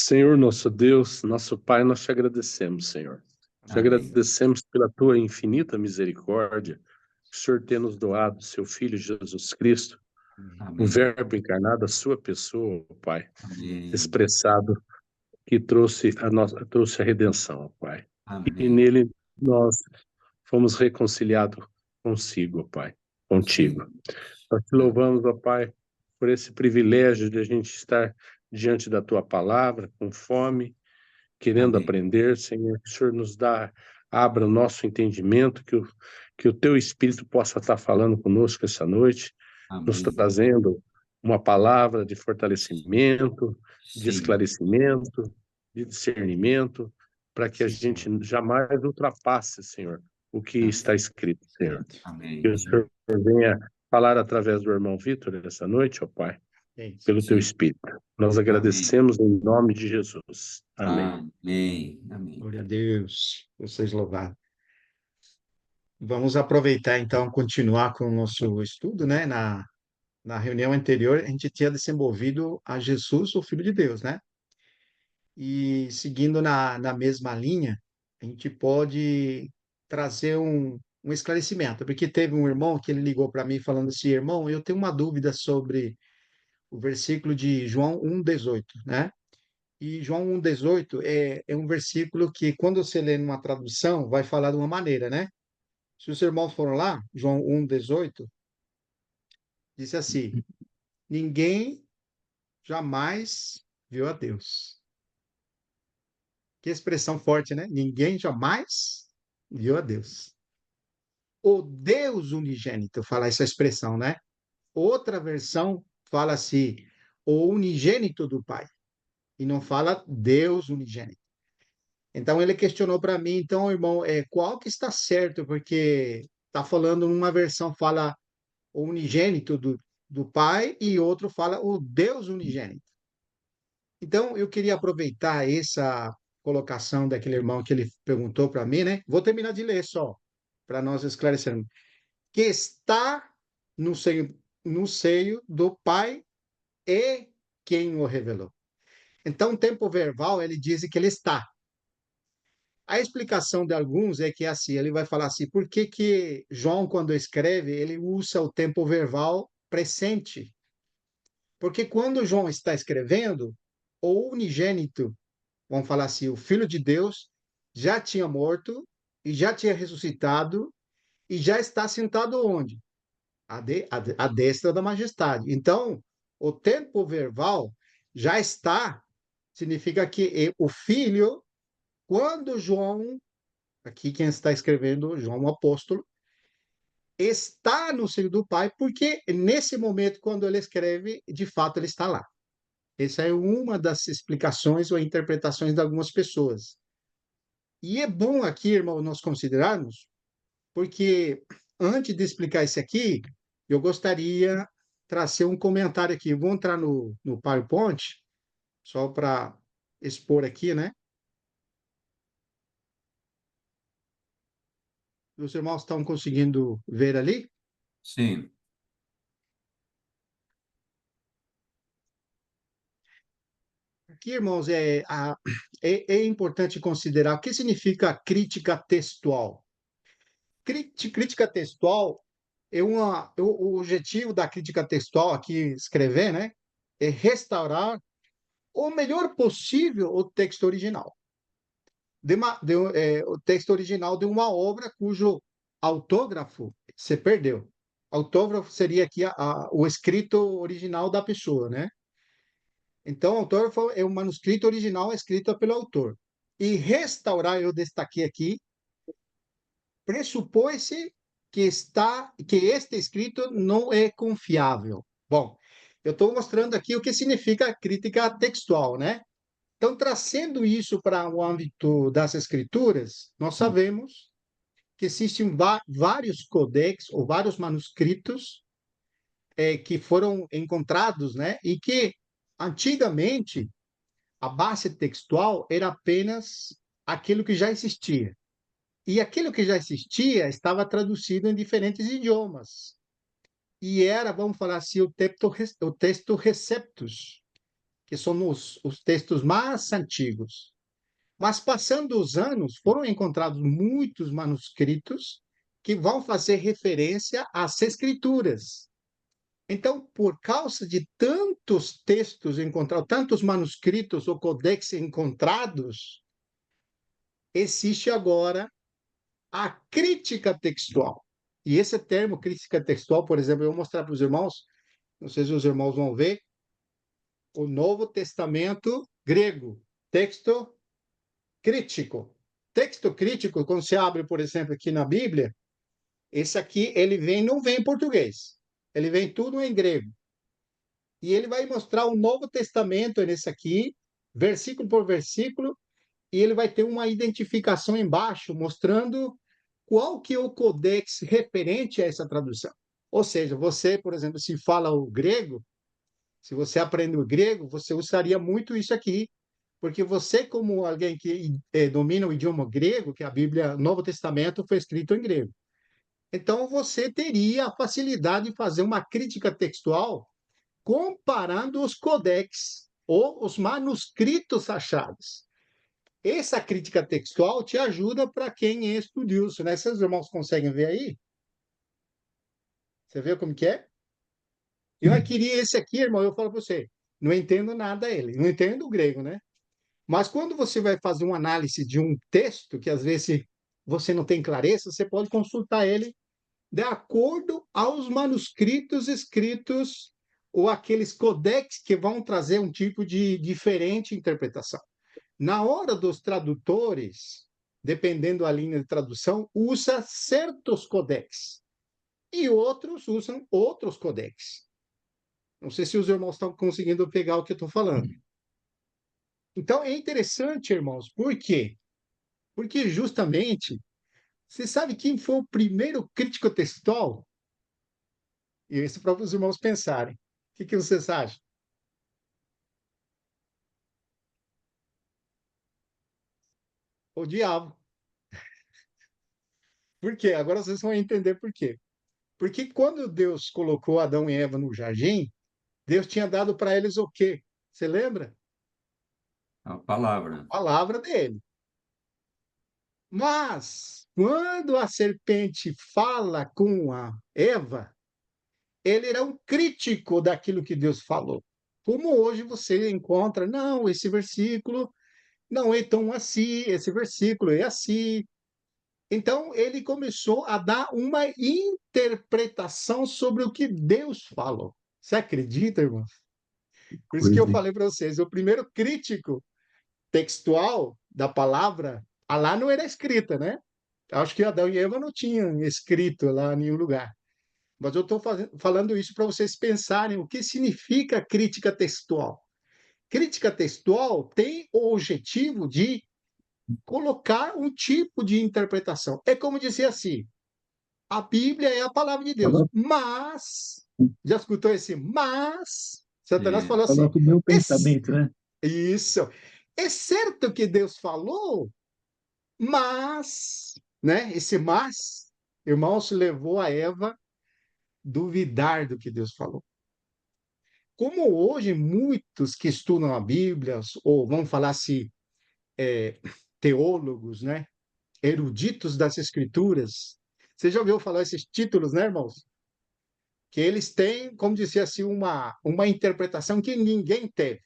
Senhor, nosso Deus, nosso Pai, nós te agradecemos, Senhor. Te Amém. agradecemos pela tua infinita misericórdia, que o Senhor tem nos doado, seu Filho Jesus Cristo, o Amém. Verbo encarnado, a sua pessoa, ó Pai, Amém. expressado, que trouxe a redenção, ó Pai. E Amém. nele nós fomos reconciliados consigo, ó Pai, contigo. Sim. Nós te louvamos, ó Pai, por esse privilégio de a gente estar diante da tua palavra, com fome, querendo Amém. aprender, Senhor, que o Senhor abra o nosso entendimento, que o teu Espírito possa estar falando conosco essa noite, nos Amém. trazendo uma palavra de fortalecimento, de Sim. esclarecimento, de discernimento, para que a Sim, gente Senhor. jamais ultrapasse, Senhor, o que está Amém. escrito, Senhor. Que Amém. o Senhor venha falar através do irmão Vitor essa noite, ó Pai, pelo teu Sim. Espírito. Nós Amém. agradecemos em nome de Jesus. Amém. Amém. Amém. Glória a Deus, Deus seja louvado. Vamos aproveitar então, continuar com o nosso estudo, né? Na reunião anterior, a gente tinha desenvolvido a Jesus, o Filho de Deus, né? E seguindo na mesma linha, a gente pode trazer um esclarecimento, porque teve um irmão que ele ligou para mim falando assim, irmão, eu tenho uma dúvida sobre o versículo de João 1,18, né? E João 1,18 é um versículo que, quando você lê numa tradução, vai falar de uma maneira, né? Se os irmãos foram lá, João 1,18, diz assim: ninguém jamais viu a Deus. Que expressão forte, né? Ninguém jamais viu a Deus. O Deus unigênito, fala essa expressão, né? Outra versão fala assim: o unigênito do Pai. E não fala Deus unigênito. Então ele questionou para mim, então, irmão, qual que está certo? Porque está falando numa versão fala o unigênito do Pai e outro fala o Deus unigênito. Então eu queria aproveitar essa colocação daquele irmão que ele perguntou para mim, né? Vou terminar de ler só para nós esclarecermos. Que está no seio do Pai e quem o revelou. Então, o tempo verbal, ele diz que ele está. A explicação de alguns é que é assim, ele vai falar assim, por que que João, quando escreve, ele usa o tempo verbal presente? Porque quando João está escrevendo, o unigênito, vamos falar assim, o Filho de Deus, já tinha morto e já tinha ressuscitado e já está sentado onde? À destra da majestade. Então, o tempo verbal já está, significa que o Filho, quando João, aqui quem está escrevendo, João o apóstolo, está no seio do Pai, porque nesse momento, quando ele escreve, de fato ele está lá. Essa é uma das explicações ou interpretações de algumas pessoas. E é bom aqui, irmão, nós considerarmos, porque antes de explicar isso aqui, eu gostaria de trazer um comentário aqui. Vou entrar no PowerPoint, só para expor aqui, né? Os irmãos estão conseguindo ver ali? Sim. Aqui, irmãos, é importante considerar o que significa crítica textual. Crítica textual o objetivo da crítica textual aqui escrever, né, é restaurar o melhor possível o texto original. O texto original de uma obra cujo autógrafo se perdeu. Autógrafo seria aqui o escrito original da pessoa, né? Então, o autógrafo é o manuscrito original escrito pelo autor. E restaurar, eu destaquei aqui, pressupõe-se que este escrito não é confiável. Bom, eu estou mostrando aqui o que significa crítica textual, né? Então, trazendo isso para o âmbito das escrituras, nós sabemos que existem vários codex ou vários manuscritos que foram encontrados, né? E que antigamente a base textual era apenas aquilo que já existia. E aquilo que já existia estava traduzido em diferentes idiomas. E era, vamos falar assim, o texto receptus, que são os textos mais antigos. Mas, passando os anos, foram encontrados muitos manuscritos que vão fazer referência às Escrituras. Então, por causa de tantos textos encontrados, tantos manuscritos ou codex encontrados, existe agora a crítica textual. E esse termo, crítica textual, por exemplo, eu vou mostrar para os irmãos, não sei se os irmãos vão ver, o Novo Testamento grego, texto crítico. Texto crítico, quando você abre, por exemplo, aqui na Bíblia, esse aqui, não vem em português. Ele vem tudo em grego. E ele vai mostrar o Novo Testamento nesse aqui, versículo por versículo, e ele vai ter uma identificação embaixo, mostrando qual que é o codex referente a essa tradução. Ou seja, você, por exemplo, se fala o grego, se você aprende o grego, você usaria muito isso aqui, porque você, como alguém que domina o idioma grego, que a Bíblia, o Novo Testamento foi escrito em grego. Então, você teria a facilidade de fazer uma crítica textual comparando os codex ou os manuscritos achados. Essa crítica textual te ajuda para quem é estudioso, né? Seus irmãos conseguem ver aí? Você vê como que é? Eu adquiri esse aqui, irmão, eu falo para você, não entendo nada ele, não entendo o grego, né? Mas quando você vai fazer uma análise de um texto, que às vezes você não tem clareza, você pode consultar ele de acordo aos manuscritos escritos ou aqueles codex que vão trazer um tipo de diferente interpretação. Na hora dos tradutores, dependendo da linha de tradução, usa certos codex e outros usam outros codex. Não sei se os irmãos estão conseguindo pegar o que eu estou falando. Então, é interessante, irmãos, por quê? Porque justamente, você sabe quem foi o primeiro crítico textual? E isso para os irmãos pensarem. O que vocês acham? O diabo. Por quê? Agora vocês vão entender por quê. Porque quando Deus colocou Adão e Eva no jardim, Deus tinha dado para eles o quê? Você lembra? A palavra. A palavra dele. Mas, quando a serpente fala com a Eva, ele era um crítico daquilo que Deus falou. Como hoje você encontra, não, esse versículo não é tão assim, esse versículo é assim. Então, ele começou a dar uma interpretação sobre o que Deus falou. Você acredita, irmão? Por isso que eu Coisa. falei para vocês, o primeiro crítico textual da palavra, lá não era escrita, né? Acho que Adão e Eva não tinham escrito lá em nenhum lugar. Mas eu estou falando isso para vocês pensarem o que significa crítica textual. Crítica textual tem o objetivo de colocar um tipo de interpretação. É como dizer assim: a Bíblia é a palavra de Deus, mas, já escutou esse mas? Satanás É. falou assim: Coloca o meu é, pensamento, né? isso, é certo que Deus falou, mas, né? Esse mas, irmãos, levou a Eva duvidar do que Deus falou. Como hoje muitos que estudam a Bíblia, ou vamos falar assim, teólogos, né? Eruditos das Escrituras, você já ouviu falar esses títulos, né, irmãos? Que eles têm, como dizer assim, uma interpretação que ninguém teve.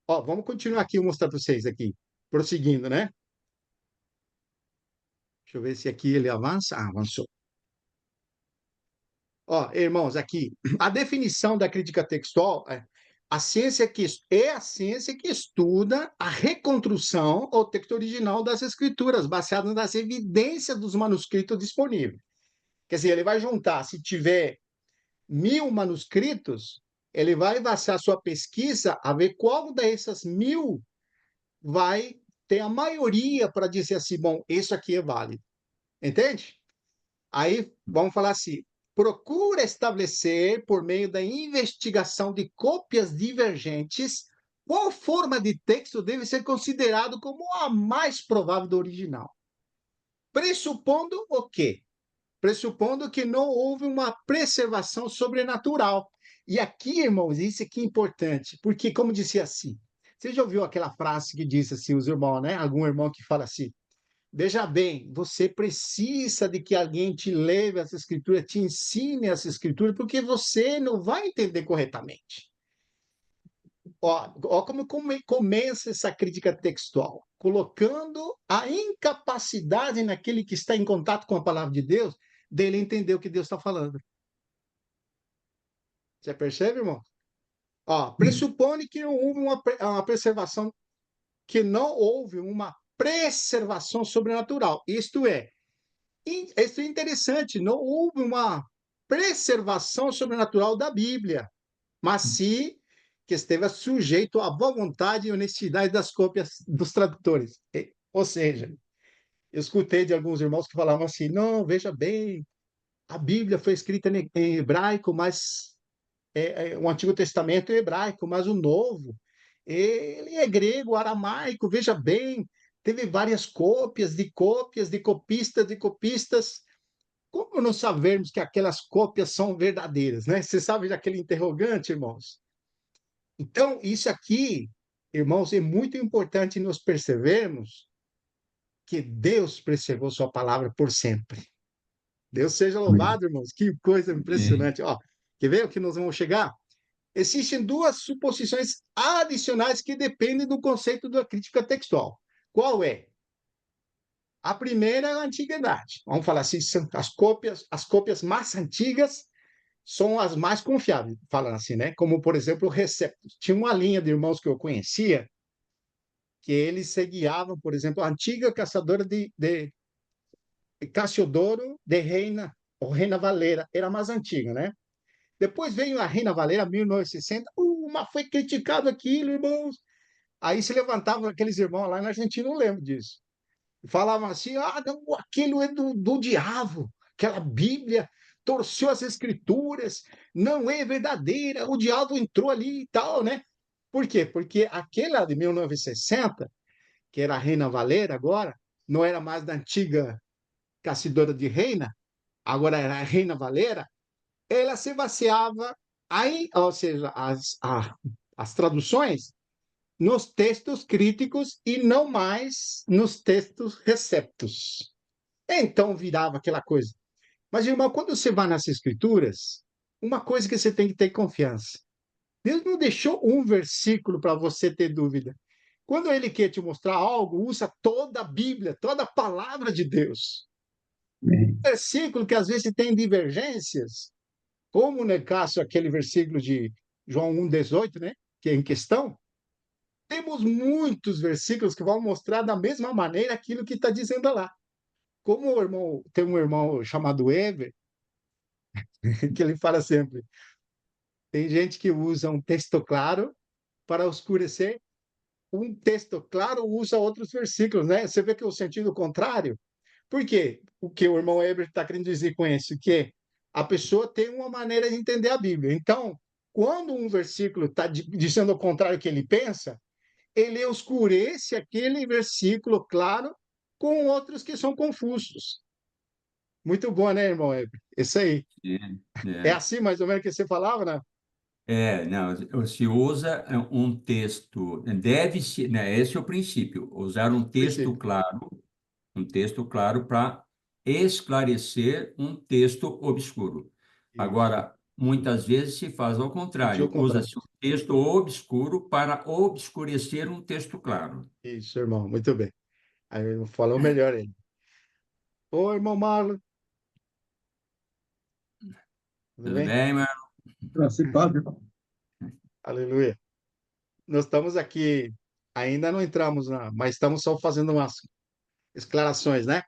Ó, vamos continuar aqui, eu mostrar para vocês aqui, prosseguindo, né? Deixa eu ver se aqui ele avança. Ah, avançou. Ó, irmãos, aqui, a definição da crítica textual é a ciência que estuda a reconstrução ao texto original das escrituras, baseada nas evidências dos manuscritos disponíveis. Quer dizer, ele vai juntar, se tiver 1.000 manuscritos, ele vai basear sua pesquisa a ver qual dessas 1.000 vai ter a maioria para dizer assim, bom, isso aqui é válido. Entende? Aí, vamos falar assim, procura estabelecer, por meio da investigação de cópias divergentes, qual forma de texto deve ser considerado como a mais provável do original. Pressupondo o quê? Pressupondo que não houve uma preservação sobrenatural. E aqui, irmãos, isso aqui é importante, porque, como disse assim, você já ouviu aquela frase que diz assim, os irmãos, né? Algum irmão que fala assim: veja bem, você precisa de que alguém te leve essa escritura, te ensine essa escritura, porque você não vai entender corretamente. Ó como começa essa crítica textual, colocando a incapacidade naquele que está em contato com a palavra de Deus, dele entender o que Deus está falando. Você percebe, irmão? Ó, pressupõe que não houve uma preservação, que não houve uma preservação sobrenatural. Isto é, isso é interessante, não houve uma preservação sobrenatural da Bíblia, mas sim que esteve sujeito à boa vontade e honestidade das cópias dos tradutores. Ou seja, eu escutei de alguns irmãos que falavam assim: não, veja bem, a Bíblia foi escrita em hebraico, mas o Antigo Testamento é hebraico, mas o Novo, ele é grego, aramaico, veja bem, teve várias cópias, de copistas, de copistas. Como não sabermos que aquelas cópias são verdadeiras, né? Você sabe daquele interrogante, irmãos? Então, isso aqui, irmãos, é muito importante nós percebermos que Deus preservou sua palavra por sempre. Deus seja louvado, irmãos. Que coisa Amém. impressionante. Ó, quer ver o que nós vamos chegar? Existem duas suposições adicionais que dependem do conceito da crítica textual. Qual é? A primeira é a antiguidade. Vamos falar assim, são as cópias mais antigas são as mais confiáveis, falando assim, né? Como, por exemplo, o Receptus. Tinha uma linha de irmãos que eu conhecia que eles se guiavam, por exemplo, a antiga caçadora de Cassiodoro de Reina, ou Reina Valera, era a mais antiga, né? Depois veio a Reina Valera, 1960, mas foi criticado aquilo, irmãos. Aí se levantavam aqueles irmãos lá na Argentina, não lembro disso. Falavam assim: ah, não, aquilo é do diabo, aquela Bíblia torceu as escrituras, não é verdadeira, o diabo entrou ali e tal, né? Por quê? Porque aquela de 1960, que era a Reina Valera agora, não era mais da antiga Caçadora de Reina, agora era a Reina Valera, ela se baseava aí, ou seja, as traduções nos textos críticos e não mais nos textos receptos. Então virava aquela coisa. Mas, irmão, quando você vai nas escrituras, uma coisa que você tem que ter confiança. Deus não deixou um versículo para você ter dúvida. Quando ele quer te mostrar algo, usa toda a Bíblia, toda a palavra de Deus. Versículo que às vezes tem divergências, como no caso aquele versículo de João 1,18, né, que é em questão, temos muitos versículos que vão mostrar da mesma maneira aquilo que está dizendo lá. Como o irmão, tem um irmão chamado Ever, que ele fala sempre, tem gente que usa um texto claro para oscurecer, um texto claro usa outros versículos, né? Você vê que é o sentido contrário. Por quê? O que o irmão Eber está querendo dizer com isso? Que a pessoa tem uma maneira de entender a Bíblia. Então, quando um versículo está dizendo o contrário do que ele pensa, ele oscurece aquele versículo claro com outros que são confusos. Muito bom, né, irmão Eber? Isso aí. É, É é. assim, mais ou menos, que você falava, né? Não, se usa um texto, deve-se, né, esse é o princípio, usar Princípio. um texto claro para esclarecer um texto obscuro. Isso. Agora, muitas vezes se faz ao Sentiu o contrário, contrário. usa-se um texto obscuro para obscurecer um texto claro. Isso, irmão. Muito bem. Aí falou melhor ele. Ô, irmão Marlon, tudo Tudo bem? bem, mano? Aleluia. Nós estamos aqui, ainda não entramos mas estamos só fazendo umas esclarações, né?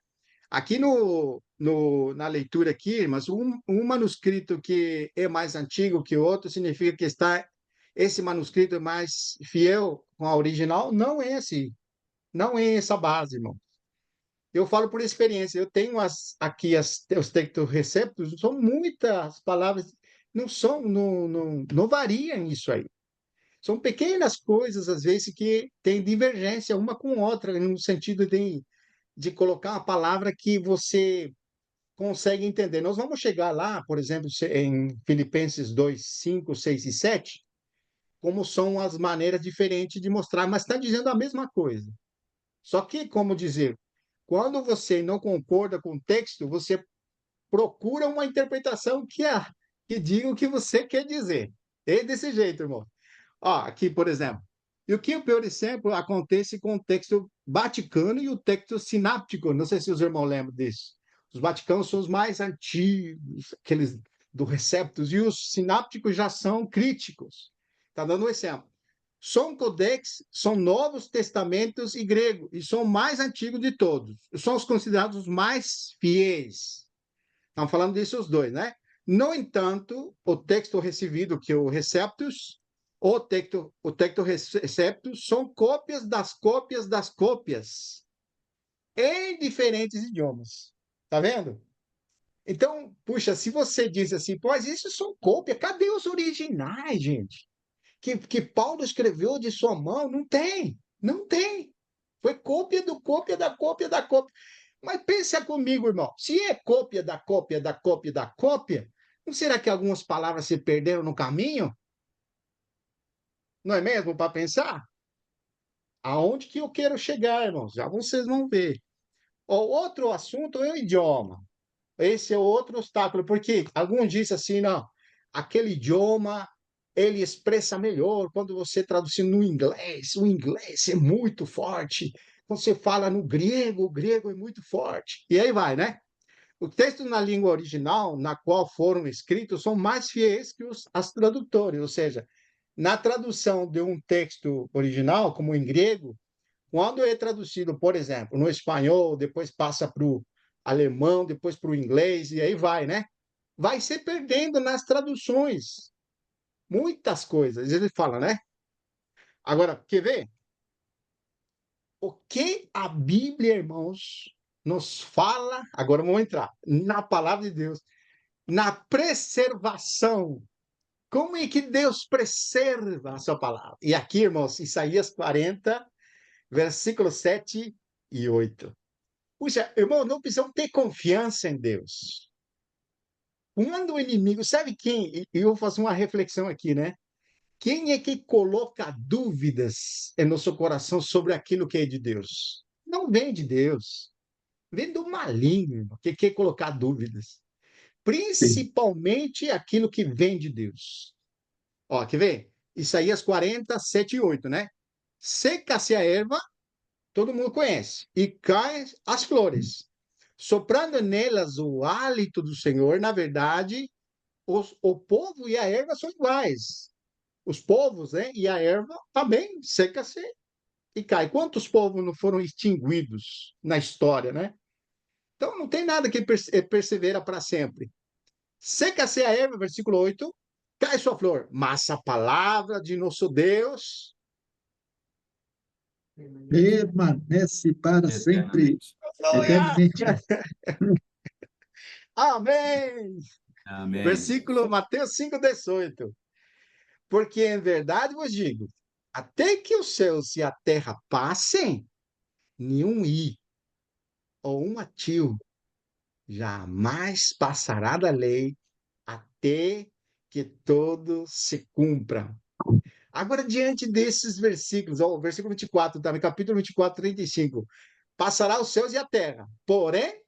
Aqui na leitura aqui, mas um manuscrito que é mais antigo que o outro significa que esse manuscrito é mais fiel com a original? Não é assim, não é essa base, irmão. Eu falo por experiência, eu tenho aqui os textos receptos, são muitas palavras, não variam isso aí. São pequenas coisas, às vezes, que têm divergência uma com outra, no sentido de colocar uma palavra que você consegue entender. Nós vamos chegar lá, por exemplo, em Filipenses 2, 5, 6 e 7, como são as maneiras diferentes de mostrar, mas está dizendo a mesma coisa. Só que, como dizer, quando você não concorda com o texto, você procura uma interpretação que diga o que você quer dizer. É desse jeito, irmão. Ó, aqui, por exemplo. E o que, por exemplo, acontece com o texto vaticano e o texto sináptico? Não sei se os irmãos lembram disso. Os vaticanos são os mais antigos, aqueles do Receptus, e os sinápticos já são críticos. Está dando um exemplo. São codex, são novos testamentos e grego, e são mais antigos de todos. São os considerados os mais fiéis. Estão falando disso os dois, né? No entanto, o texto recebido, que é o Receptus, o texto Receptus são cópias das cópias, em diferentes idiomas. Tá vendo? Então, puxa, se você diz assim, pois isso são cópias, cadê os originais, gente? Que Paulo escreveu de sua mão? Não tem, não tem. Foi cópia do cópia da cópia da cópia. Mas pensa comigo, irmão. Se é cópia da cópia da cópia da cópia, não será que algumas palavras se perderam no caminho? Não é mesmo para pensar? Aonde que eu quero chegar, irmãos? Já vocês vão ver. O outro assunto é o idioma. Esse é outro obstáculo, porque alguns dizem assim, não, aquele idioma ele expressa melhor quando você traduzir no inglês, o inglês é muito forte. Quando você fala no grego, o grego é muito forte. E aí vai, né? O texto na língua original, na qual foram escritos, são mais fiéis que as tradutores, ou seja, na tradução de um texto original, como em grego, quando é traduzido, por exemplo, no espanhol, depois passa para o alemão, depois para o inglês, e aí vai, né? Vai se perdendo nas traduções. Muitas coisas. Ele fala, né? Agora, quer ver? O que a Bíblia, irmãos, nos fala, agora vamos entrar, na palavra de Deus, na preservação. Como é que Deus preserva a sua palavra? E aqui, irmãos, Isaías 40, versículos 7 e 8. Puxa, irmão, não precisamos ter confiança em Deus. Quando o inimigo, sabe quem? E eu vou fazer uma reflexão aqui, né? Quem é que coloca dúvidas em nosso coração sobre aquilo que é de Deus? Não vem de Deus. Vem do maligno, irmão, que quer colocar dúvidas. Sim. Principalmente aquilo que vem de Deus. Ó, quer ver? Isaías 40, 7 e 8, né? Seca-se a erva, todo mundo conhece, e caem as flores. Soprando nelas o hálito do Senhor, na verdade, o povo e a erva são iguais. Os povos, né, e a erva também seca-se e cai. Quantos povos não foram extinguidos na história, né? Então não tem nada que persevera para sempre. Seca-se a erva, versículo 8, cai sua flor, mas a palavra de nosso Deus permanece para sempre, Eternamente. eternamente. Amém. Amém. Versículo Mateus 5:18. Porque em verdade vos digo, até que os céus e a terra passem, nenhum i ou um atio jamais passará da lei até que todo se cumpra. Agora, diante desses versículos, ó, o versículo 24, também, capítulo 24, 35. Passará os céus e a terra, porém,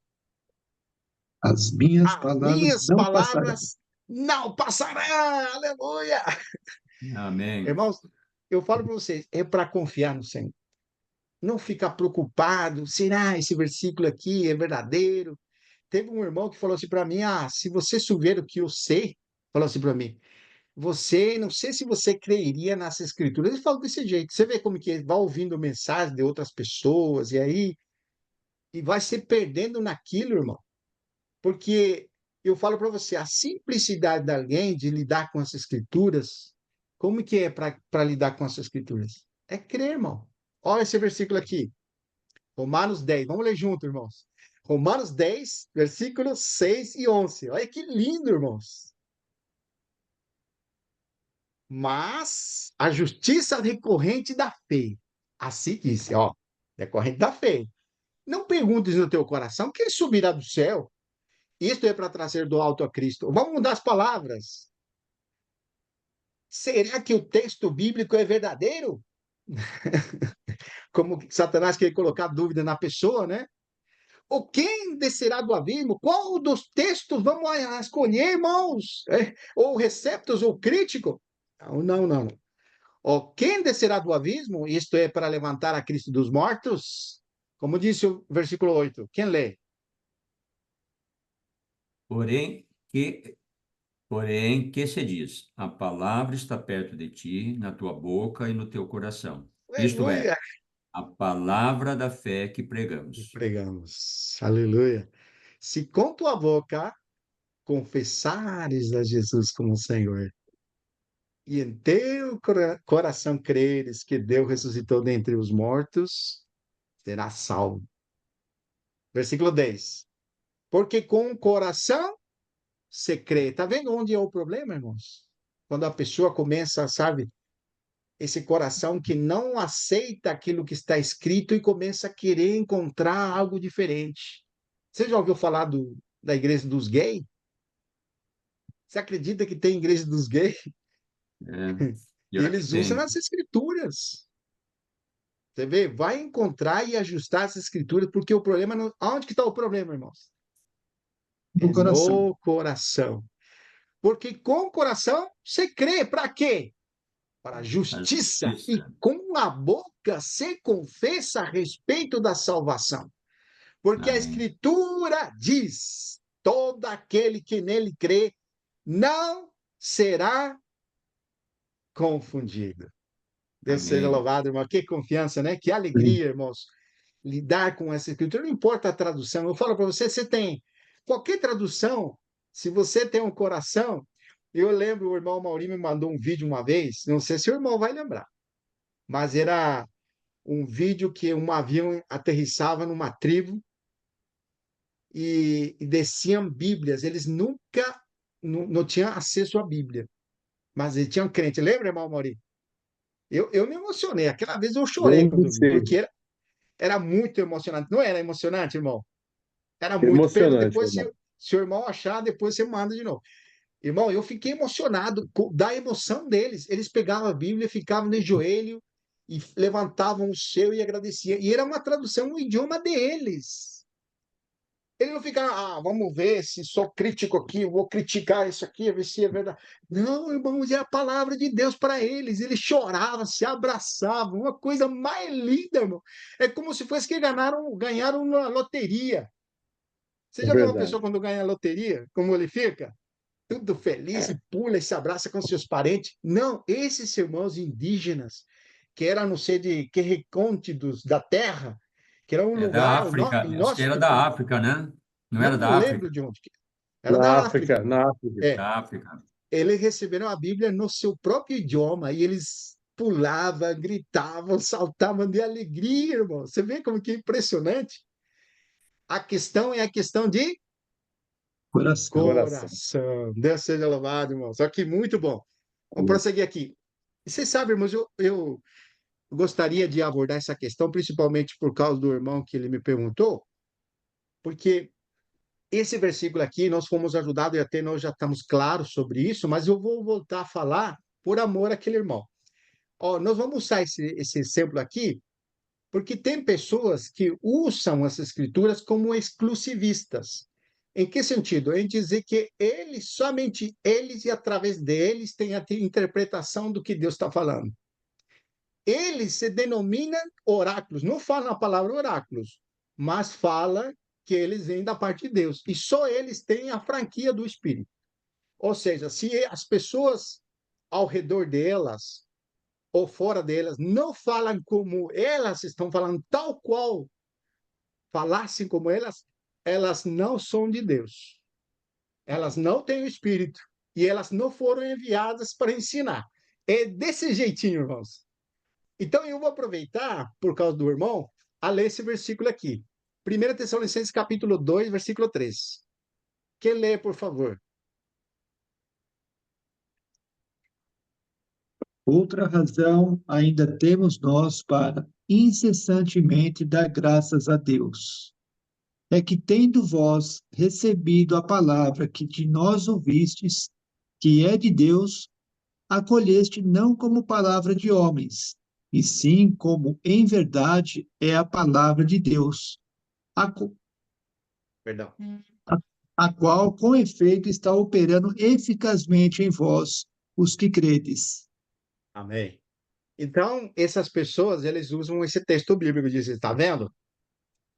As minhas as palavras minhas não passarão. palavras não passarão. Aleluia! Amém. Irmãos, eu falo para vocês, é para confiar no Senhor. Não ficar preocupado, será esse versículo aqui é verdadeiro? Teve um irmão que falou assim para mim: se você souber o que eu sei, falou assim para mim, você, não sei se você creria nessa escritura. Ele falou desse jeito. Você vê como que vai ouvindo mensagens de outras pessoas e aí e vai se perdendo naquilo, irmão. Porque eu falo para você, a simplicidade de alguém de lidar com as escrituras, como que é para lidar com as escrituras? É crer, irmão. Olha esse versículo aqui. Romanos 10. Vamos ler junto, irmãos. Romanos 10, versículos 6 e 11. Olha que lindo, irmãos. Mas a justiça decorrente da fé. Assim disse, ó, decorrente da fé. Não perguntes no teu coração quem subirá do céu Isto é para trazer do alto a Cristo. Vamos mudar as palavras. Será que o texto bíblico é verdadeiro? Como Satanás quer colocar dúvida na pessoa, né? Ou quem descerá do abismo? Qual dos textos vamos escolher, irmãos? Ou receptos ou crítico? Não, não, não. Ou quem descerá do abismo? Isto é para levantar a Cristo dos mortos? Como disse o versículo 8. Quem lê? Porém, que se diz? A palavra está perto de ti, na tua boca e no teu coração. Isto é, Aleluia. a palavra da fé que E pregamos. pregamos. Aleluia. Se com tua boca confessares a Jesus como Senhor, e em teu coração creres que Deus ressuscitou dentre os mortos, será salvo. Versículo 10. Porque com o coração se crê. Tá vendo onde é o problema, irmãos? Quando a pessoa começa, sabe, esse coração que não aceita aquilo que está escrito e começa a querer encontrar algo diferente. Você já ouviu falar da igreja dos gays? Você acredita que tem igreja dos gays? É, E pior que eles usam tem. as escrituras. Você vê? Vai encontrar e ajustar as escrituras, porque o problema não. Onde que está o problema, irmãos? do É coração. no coração. Porque com o coração você crê. Para quê? Para a A justiça. E justiça. com a boca se confessa a respeito da salvação. Porque a Amém. escritura diz: todo aquele que nele crê não será confundido. Deus seja Amém. louvado, irmão. Que confiança, né? Que alegria, irmãos, lidar com essa escritura. Não importa a tradução. Eu falo para você, você tem qualquer tradução, se você tem um coração. Eu lembro, o irmão Maurinho me mandou um vídeo uma vez, não sei se o irmão vai lembrar, mas era um vídeo que um avião aterrissava numa tribo e desciam Bíblias. Eles nunca não tinham acesso à Bíblia, mas eles tinham crente. Lembra, irmão Maurinho? Eu me emocionei. Aquela vez eu chorei Lembro quando de vi, ser porque era muito emocionante. Não era emocionante, irmão? Era muito. Pedro, emocionante, depois, irmão. se o irmão achar, depois você manda de novo. Irmão, eu fiquei emocionado da emoção deles. Eles pegavam a Bíblia, ficavam de joelho e levantavam o seu e agradeciam. E era uma tradução no idioma deles. Ele não fica, vamos ver se sou crítico aqui, vou criticar isso aqui, ver se é verdade. Não, irmãos, é a palavra de Deus para eles. Eles choravam, se abraçavam, uma coisa mais linda, irmão. É como se fosse que ganharam uma loteria. Você É já viu uma verdade. pessoa quando ganha a loteria, como ele fica? Tudo feliz, e pula e se abraça com seus parentes. Não, esses irmãos indígenas, que eram, não sei de que recônditos da terra, que era um É da lugar África. em Acho que nosso era da África, né? Não era não da lembro África? de onde. Era Na da África, África. na África. É, Da África. eles receberam a Bíblia no seu próprio idioma e eles pulavam, gritavam, saltavam de alegria, irmão. Você vê como que é impressionante? A questão é a questão de Coração. Coração. coração. Deus seja louvado, irmão. Só que muito bom. Vamos Amém. prosseguir aqui. E você sabe, irmãos, eu gostaria de abordar essa questão, principalmente por causa do irmão que ele me perguntou, porque esse versículo aqui, nós fomos ajudados e até nós já estamos claros sobre isso, mas eu vou voltar a falar por amor àquele irmão. Ó, nós vamos usar esse exemplo aqui, porque tem pessoas que usam as escrituras como exclusivistas. Em que sentido? Em dizer que eles, somente eles e através deles têm a interpretação do que Deus está falando. Eles se denominam oráculos, não falam a palavra oráculos, mas fala que eles vêm da parte de Deus. E só eles têm a franquia do Espírito. Ou seja, se as pessoas ao redor delas ou fora delas não falam como elas estão falando, tal qual falassem como elas, elas não são de Deus. Elas não têm o Espírito. E elas não foram enviadas para ensinar. É desse jeitinho, irmãos. Então eu vou aproveitar, por causa do irmão, a ler esse versículo aqui. 1 Tessalonicenses capítulo 2, versículo 3. Quem lê, por favor? Outra razão ainda temos nós para incessantemente dar graças a Deus. é que, tendo vós recebido a palavra que de nós ouvistes, que é de Deus, acolheste não como palavra de homens, e sim como, em verdade, é a palavra de Deus, a, Perdão. a, a qual, com efeito, está operando eficazmente em vós, os que credes. Amém. Então, essas pessoas, eles usam esse texto bíblico, dizem, está vendo?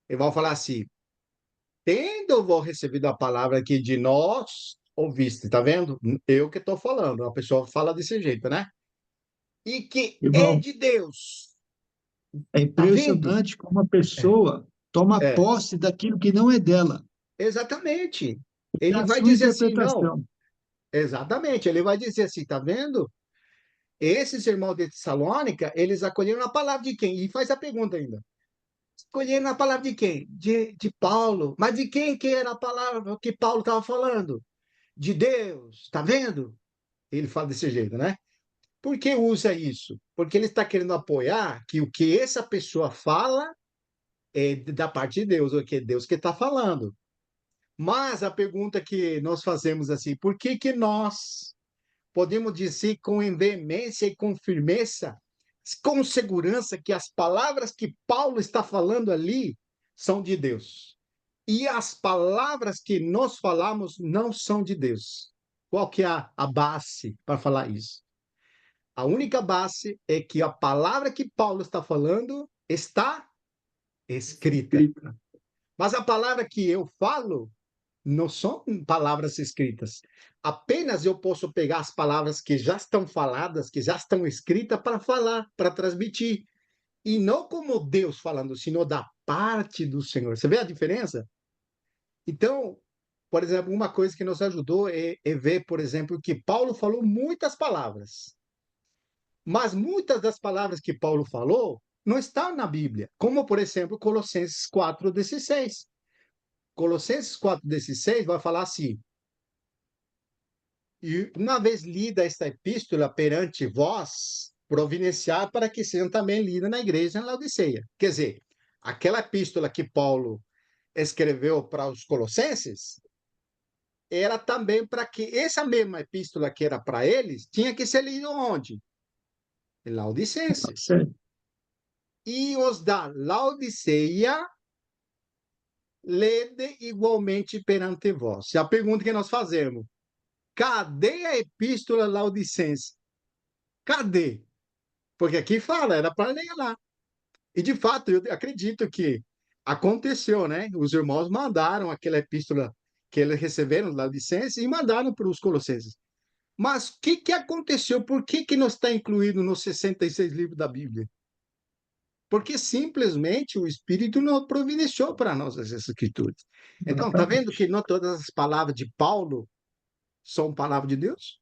E vão falar assim, tendo vou recebido a palavra que de nós ouviste, tá vendo? Eu que estou falando, a pessoa fala desse jeito, né? E que é Irmão, de Deus, é tá vendo? impressionante como a É, pessoa toma é, posse daquilo que não é dela, exatamente. é Ele a vai sua dizer assim, não, interpretação. exatamente, ele vai dizer assim, tá vendo? Esses irmãos de Tessalônica, eles acolheram a palavra de quem? E faz a pergunta ainda. Escolheram a palavra de quem? De Paulo. Mas de quem que era a palavra que Paulo estava falando? De Deus, tá vendo? Ele fala desse jeito, né? Por que usa isso? Porque ele está querendo apoiar que o que essa pessoa fala é da parte de Deus, ou que é Deus que está falando. Mas a pergunta que nós fazemos assim, por que que nós podemos dizer com veemência e com firmeza, com segurança, que as palavras que Paulo está falando ali são de Deus? E as palavras que nós falamos não são de Deus. Qual que é a base para falar isso? A única base é que a palavra que Paulo está falando está escrita. Mas a palavra que eu falo não são palavras escritas. Apenas eu posso pegar as palavras que já estão faladas, que já estão escritas, para falar, para transmitir. E não como Deus falando, sino da parte do Senhor. Você vê a diferença? Então, por exemplo, uma coisa que nos ajudou é ver, por exemplo, que Paulo falou muitas palavras. Mas muitas das palavras que Paulo falou não estão na Bíblia. Como, por exemplo, Colossenses 4:16. Colossenses 4:16 vai falar assim: e uma vez lida esta epístola perante vós, providenciar para que sejam também lida na igreja em Laodiceia. Quer dizer, aquela epístola que Paulo escreveu para os colossenses, era também para que essa mesma epístola que era para eles, tinha que ser lida onde? Em Laodicenses. Certo? E os da Laodiceia, lede igualmente perante vós. E a pergunta que nós fazemos, cadê a epístola laodicense? Cadê? Porque aqui fala, era para ler lá. E, de fato, eu acredito que aconteceu, né? Os irmãos mandaram aquela epístola que eles receberam lá de Laodicenses e mandaram para os colossenses. Mas o que aconteceu? Por que não está incluído nos 66 livros da Bíblia? Porque simplesmente o Espírito não providenciou para nós essas escrituras. Então, está vendo que não todas as palavras de Paulo são palavras de Deus?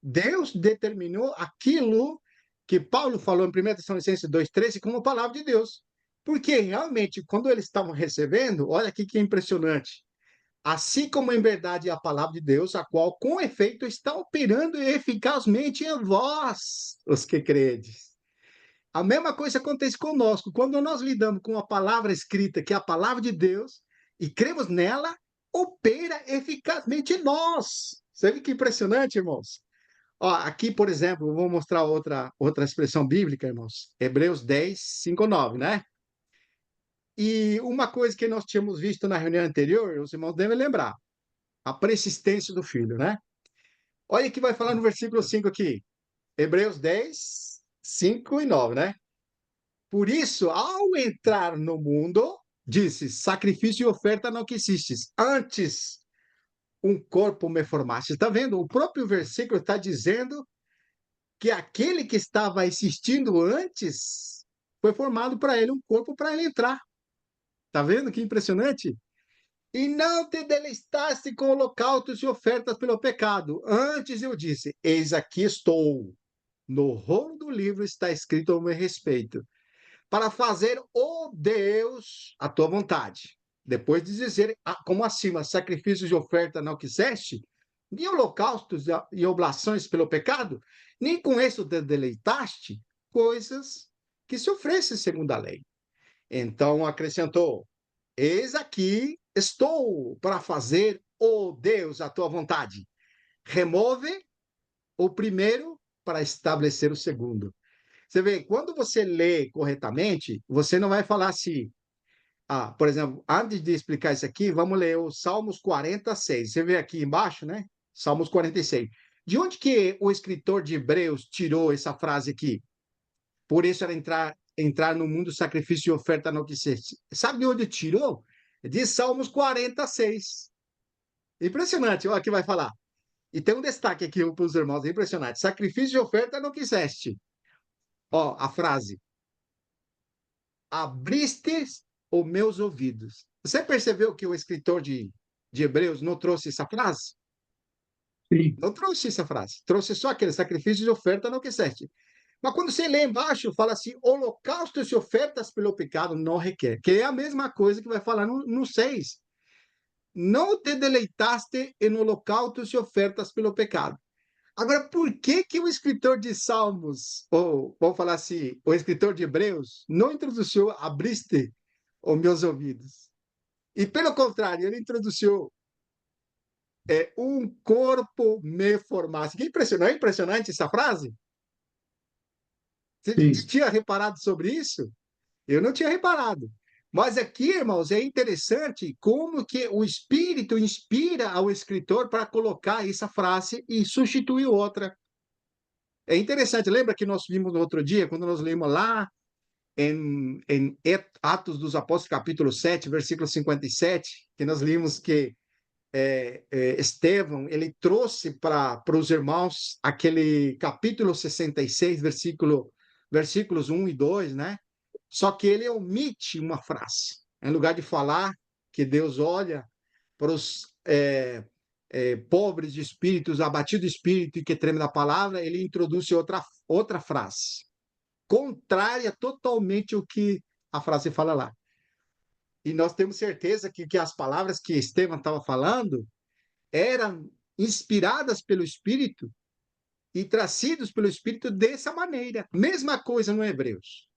Deus determinou aquilo que Paulo falou em 1 Tessalonicenses 2:13 como palavra de Deus. Porque realmente, quando eles estavam recebendo, olha aqui que impressionante. Assim como em verdade é a palavra de Deus, a qual com efeito está operando eficazmente em vós, os que credes. A mesma coisa acontece conosco. Quando nós lidamos com a palavra escrita, que é a palavra de Deus, e cremos nela, opera eficazmente em nós. Você vê que impressionante, irmãos? Ó, aqui, por exemplo, eu vou mostrar outra expressão bíblica, irmãos. Hebreus 10, 5, 9, né? E uma coisa que nós tínhamos visto na reunião anterior, os irmãos devem lembrar, a persistência do filho, né? Olha o que vai falar no versículo 5 aqui. Hebreus 10, 5 e 9, né? Por isso, ao entrar no mundo, disse, sacrifício e oferta não quisistes. Antes, um corpo me formaste. Está vendo? O próprio versículo está dizendo que aquele que estava existindo antes foi formado para ele um corpo para ele entrar. Tá vendo que impressionante? E não te deleitaste com holocaustos e ofertas pelo pecado. Antes eu disse: eis aqui estou. No rolo do livro está escrito ao meu respeito, para fazer, ó Deus, a tua vontade. Depois de dizer, como acima, sacrifícios e oferta não quiseste, nem holocaustos e oblações pelo pecado, nem com isso te deleitaste, coisas que se oferecem segundo a lei. Então acrescentou, Eis aqui estou para fazer, ó Deus, a tua vontade. Remove o primeiro para estabelecer o segundo. Você vê, quando você lê corretamente, você não vai falar assim. Por exemplo, antes de explicar isso aqui, vamos ler o Salmos 46. Você vê aqui embaixo, né? Salmos 46. De onde que o escritor de Hebreus tirou essa frase aqui? Por isso era entrar no mundo sacrifício e oferta não quiseste. Sabe de onde tirou? De Salmos 46. Impressionante, olha que vai falar. E tem um destaque aqui para os irmãos, é impressionante. Sacrifício e oferta não quiseste. Ó, a frase. Abriste os meus ouvidos. Você percebeu que o escritor de Hebreus não trouxe essa frase? Sim, Não trouxe essa frase. Trouxe só aquele sacrifício de oferta não quiseste. Mas quando você lê embaixo, fala assim: holocaustos e ofertas pelo pecado não requer. Que é a mesma coisa que vai falar no 6. Não te deleitaste em holocaustos e ofertas pelo pecado. Agora, por que que o escritor de Salmos, ou vamos falar assim, o escritor de Hebreus, não introduziu abriste os meus ouvidos? E pelo contrário, ele introduziu um corpo me formasse. Que impressionante, é impressionante essa frase? Você sim, tinha reparado sobre isso? Eu não tinha reparado. Mas aqui, irmãos, é interessante como que o Espírito inspira ao escritor para colocar essa frase e substituir outra. É interessante, lembra que nós vimos no outro dia, quando nós lemos lá em Atos dos Apóstolos, capítulo 7, versículo 57, que nós vimos que Estevão, ele trouxe para os irmãos aquele capítulo 66, versículos 1 e 2, né? Só que ele omite uma frase. Em lugar de falar que Deus olha para os pobres de espíritos, abatidos de espírito e que treme da palavra, ele introduz outra frase, contrária totalmente ao que a frase fala lá. E nós temos certeza que as palavras que Estevão estava falando eram inspiradas pelo Espírito e trazidos pelo Espírito dessa maneira. Mesma coisa no Hebreus.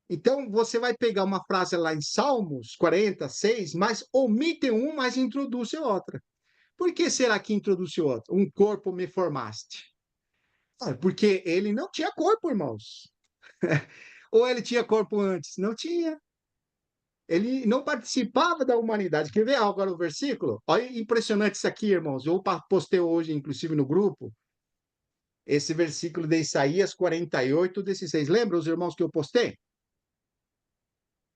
Então, você vai pegar uma frase lá em Salmos 46, mas omite um, mas introduz outra. Por que será que introduz outra? Um corpo me formaste. Porque ele não tinha corpo, irmãos. Ou ele tinha corpo antes? Não tinha. Ele não participava da humanidade. Quer ver agora o versículo? Olha, impressionante isso aqui, irmãos. Eu postei hoje, inclusive, no grupo, esse versículo de Isaías 48, 16. Lembra os irmãos que eu postei?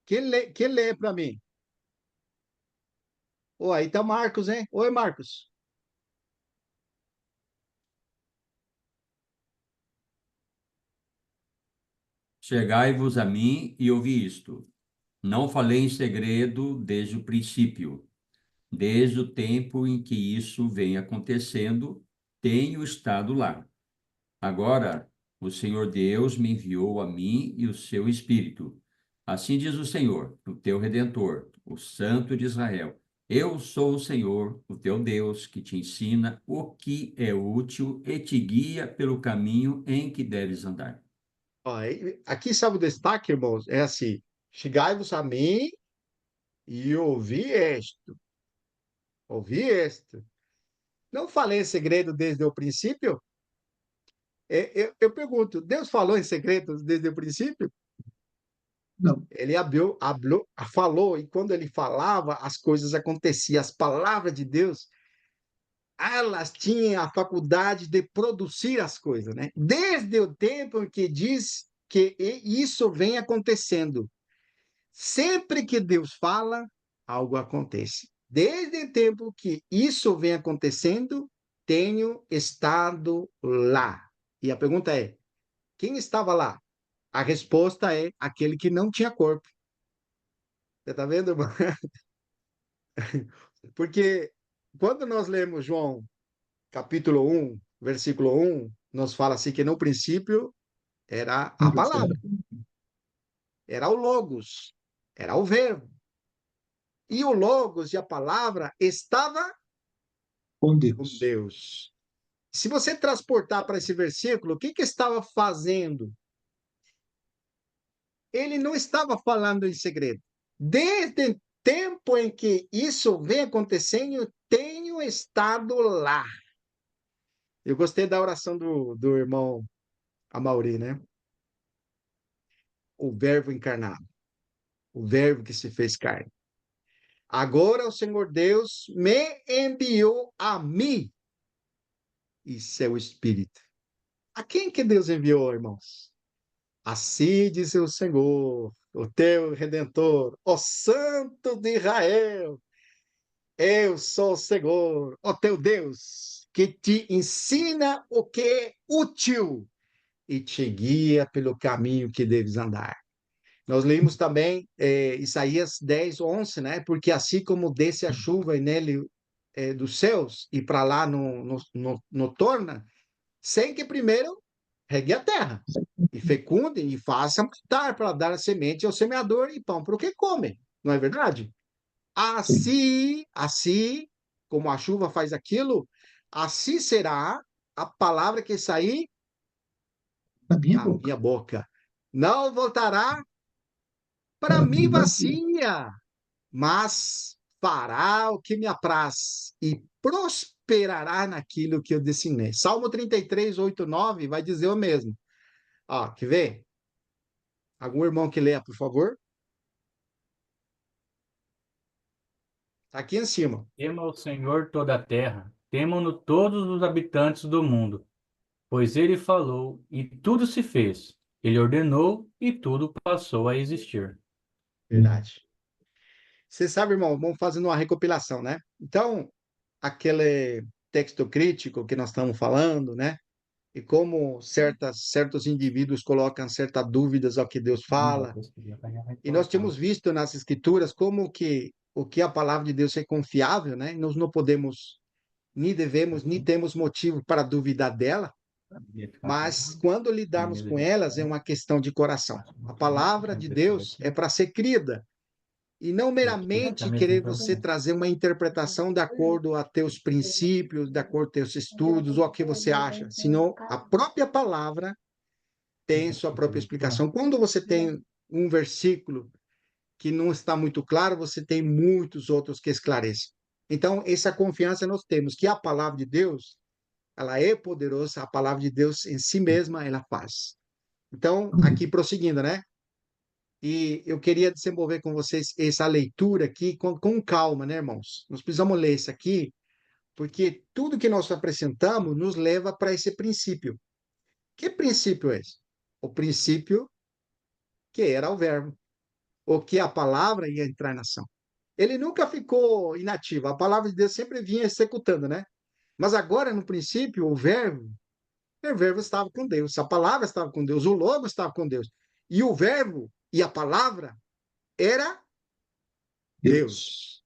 Que lê para mim? Oh, aí tá Marcos, hein? Oi, Marcos. Chegai-vos a mim e ouvi isto. Não falei em segredo desde o princípio, desde o tempo em que isso vem acontecendo, tenho estado lá. Agora, o Senhor Deus me enviou a mim e o seu Espírito. Assim diz o Senhor, o teu Redentor, o Santo de Israel. Eu sou o Senhor, o teu Deus, que te ensina o que é útil e te guia pelo caminho em que deves andar. Ó, aqui sabe o destaque, irmãos? É assim: chegai-vos a mim e ouvi isto. Ouvi isto. Não falei em segredo desde o princípio? Eu pergunto, Deus falou em segredos desde o princípio? não. Ele falou, e quando ele falava, as coisas aconteciam. As palavras de Deus, elas tinham a faculdade de produzir as coisas, né? Desde o tempo em que diz que isso vem acontecendo. Sempre que Deus fala, algo acontece. Desde o tempo que isso vem acontecendo, tenho estado lá. E a pergunta é: quem estava lá? A resposta é aquele que não tinha corpo. Você está vendo, irmão? Porque quando nós lemos João capítulo 1, versículo 1, nos fala assim que no princípio era a palavra, era o Logos, era o Verbo. E o Logos e a palavra estava Com com Deus. Deus. Se você transportar para esse versículo, o que que estava fazendo? Ele não estava falando em segredo. Desde tempo em que isso vem acontecendo, eu tenho estado lá. Eu gostei da oração do irmão Amaury, né? O verbo encarnado, o verbo que se fez carne. Agora o Senhor Deus me enviou a mim e seu Espírito. A quem que Deus enviou, irmãos? Assim diz o Senhor, o teu Redentor, o Santo de Israel. Eu sou o Senhor, o teu Deus, que te ensina o que é útil e te guia pelo caminho que deves andar. Nós lemos também Isaías 10, 11, né? Porque assim como desce a chuva e nele dos céus e para lá não torna, sem que primeiro regue a terra e fecunde e faça brotar para dar a semente ao semeador e pão para o que come. Não é verdade? Assim como a chuva faz aquilo, assim será a palavra que sair da minha da boca. minha boca. Não voltará para mim vazia, mas fará o que me apraz e prosperará naquilo que eu destinei. Salmo 33, 8, 9 vai dizer o mesmo. Ó, quer ver? Algum irmão que leia, por favor? Tá aqui em cima. Tema o Senhor toda a terra, temam-no todos os habitantes do mundo, pois ele falou e tudo se fez. Ele ordenou e tudo passou a existir. Verdade. Você sabe, irmão, vamos fazendo uma recopilação, né? Então, aquele texto crítico que nós estamos falando, né? E como certos indivíduos colocam certas dúvidas ao que Deus fala. E nós temos visto nas Escrituras como que o que a palavra de Deus é confiável, né? Nós não podemos, nem devemos, nem temos motivo para duvidar dela, mas quando lidarmos com elas é uma questão de coração. A palavra de Deus é para ser crida, e não meramente querer você trazer uma interpretação de acordo a teus princípios, de acordo com teus estudos, ou a que você acha, senão a própria palavra tem sua própria explicação. Quando você tem um versículo que não está muito claro, você tem muitos outros que esclarecem. Então, essa confiança nós temos, que a palavra de Deus, ela é poderosa, a palavra de Deus em si mesma, ela faz. Então, aqui prosseguindo, né? E eu queria desenvolver com vocês essa leitura aqui com calma, né, irmãos? Nós precisamos ler isso aqui, porque tudo que nós apresentamos nos leva para esse princípio. Que princípio é esse? O princípio que era o verbo, ou que a palavra ia entrar na ação. Ele nunca ficou inativo, a palavra de Deus sempre vinha executando, né? Mas agora, no princípio, o verbo estava com Deus, a palavra estava com Deus, o logo estava com Deus. E o verbo e a palavra era Deus.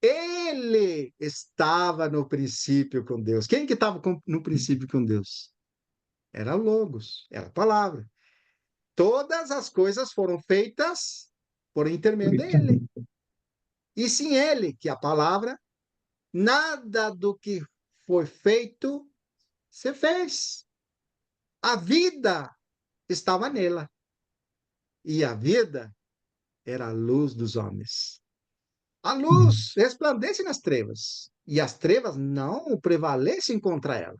Ele estava no princípio com Deus. Quem que estava no princípio com Deus? Era o Logos, era a palavra. Todas as coisas foram feitas por intermédio dele. E sem ele, que é a palavra, nada do que foi feito se fez. A vida estava nela. E a vida era a luz dos homens. A luz resplandece nas trevas. E as trevas não prevalecem contra ela.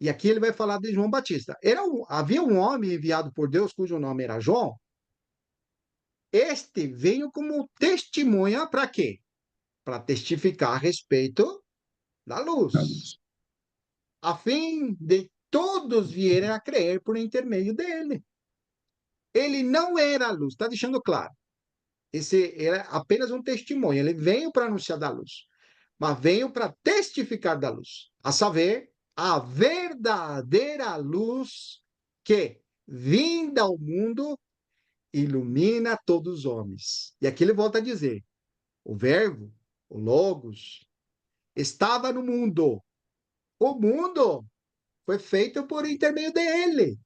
E aqui ele vai falar de João Batista. Havia um homem enviado por Deus, cujo nome era João. Este veio como testemunha para quê? Para testificar a respeito da luz, a fim de todos vierem a crer por intermédio dele. Ele não era a luz, está deixando claro. Esse era apenas um testemunho. Ele veio para anunciar da luz, mas veio para testificar da luz, a saber, a verdadeira luz que, vinda ao mundo, ilumina todos os homens. E aqui ele volta a dizer: o Verbo, o Logos, estava no mundo. O mundo foi feito por intermédio dele,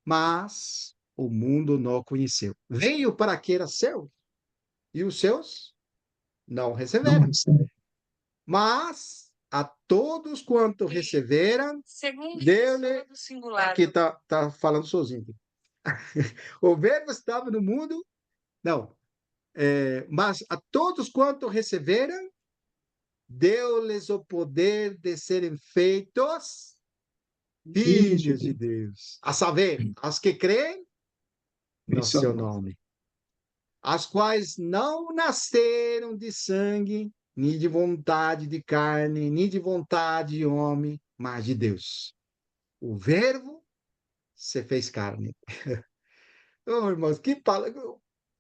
mas o mundo não o conheceu. Veio para que era seu, e os seus não receberam. Mas a todos quanto receberam, deu-lhe. Aqui está falando sozinho. O Verbo estava no mundo. Não. Mas a todos quanto receberam, deu-lhes o poder de serem feitos Filhos de filhos de Deus. Deus. A saber, aos que creem no Isso é seu bom. nome, as quais não nasceram de sangue, nem de vontade de carne, nem de vontade de homem, mas de Deus. O Verbo se fez carne. Oh, irmãos,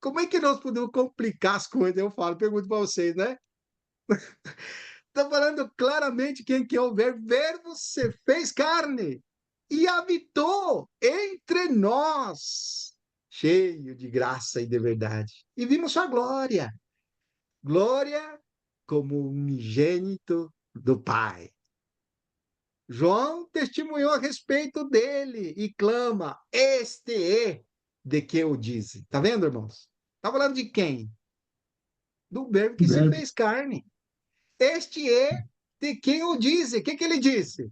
como é que nós podemos complicar as coisas? Eu falo, pergunto para vocês, né? Está falando claramente quem que é o Verbo. O Verbo se fez carne e habitou entre nós, cheio de graça e de verdade. E vimos sua glória. Glória como unigênito do Pai. João testemunhou a respeito dele e clama: Este é de quem eu disse. Tá vendo, irmãos? Tá falando de quem? Do Verbo que se Verbo. fez carne. Este é de quem eu disse. O que que ele disse?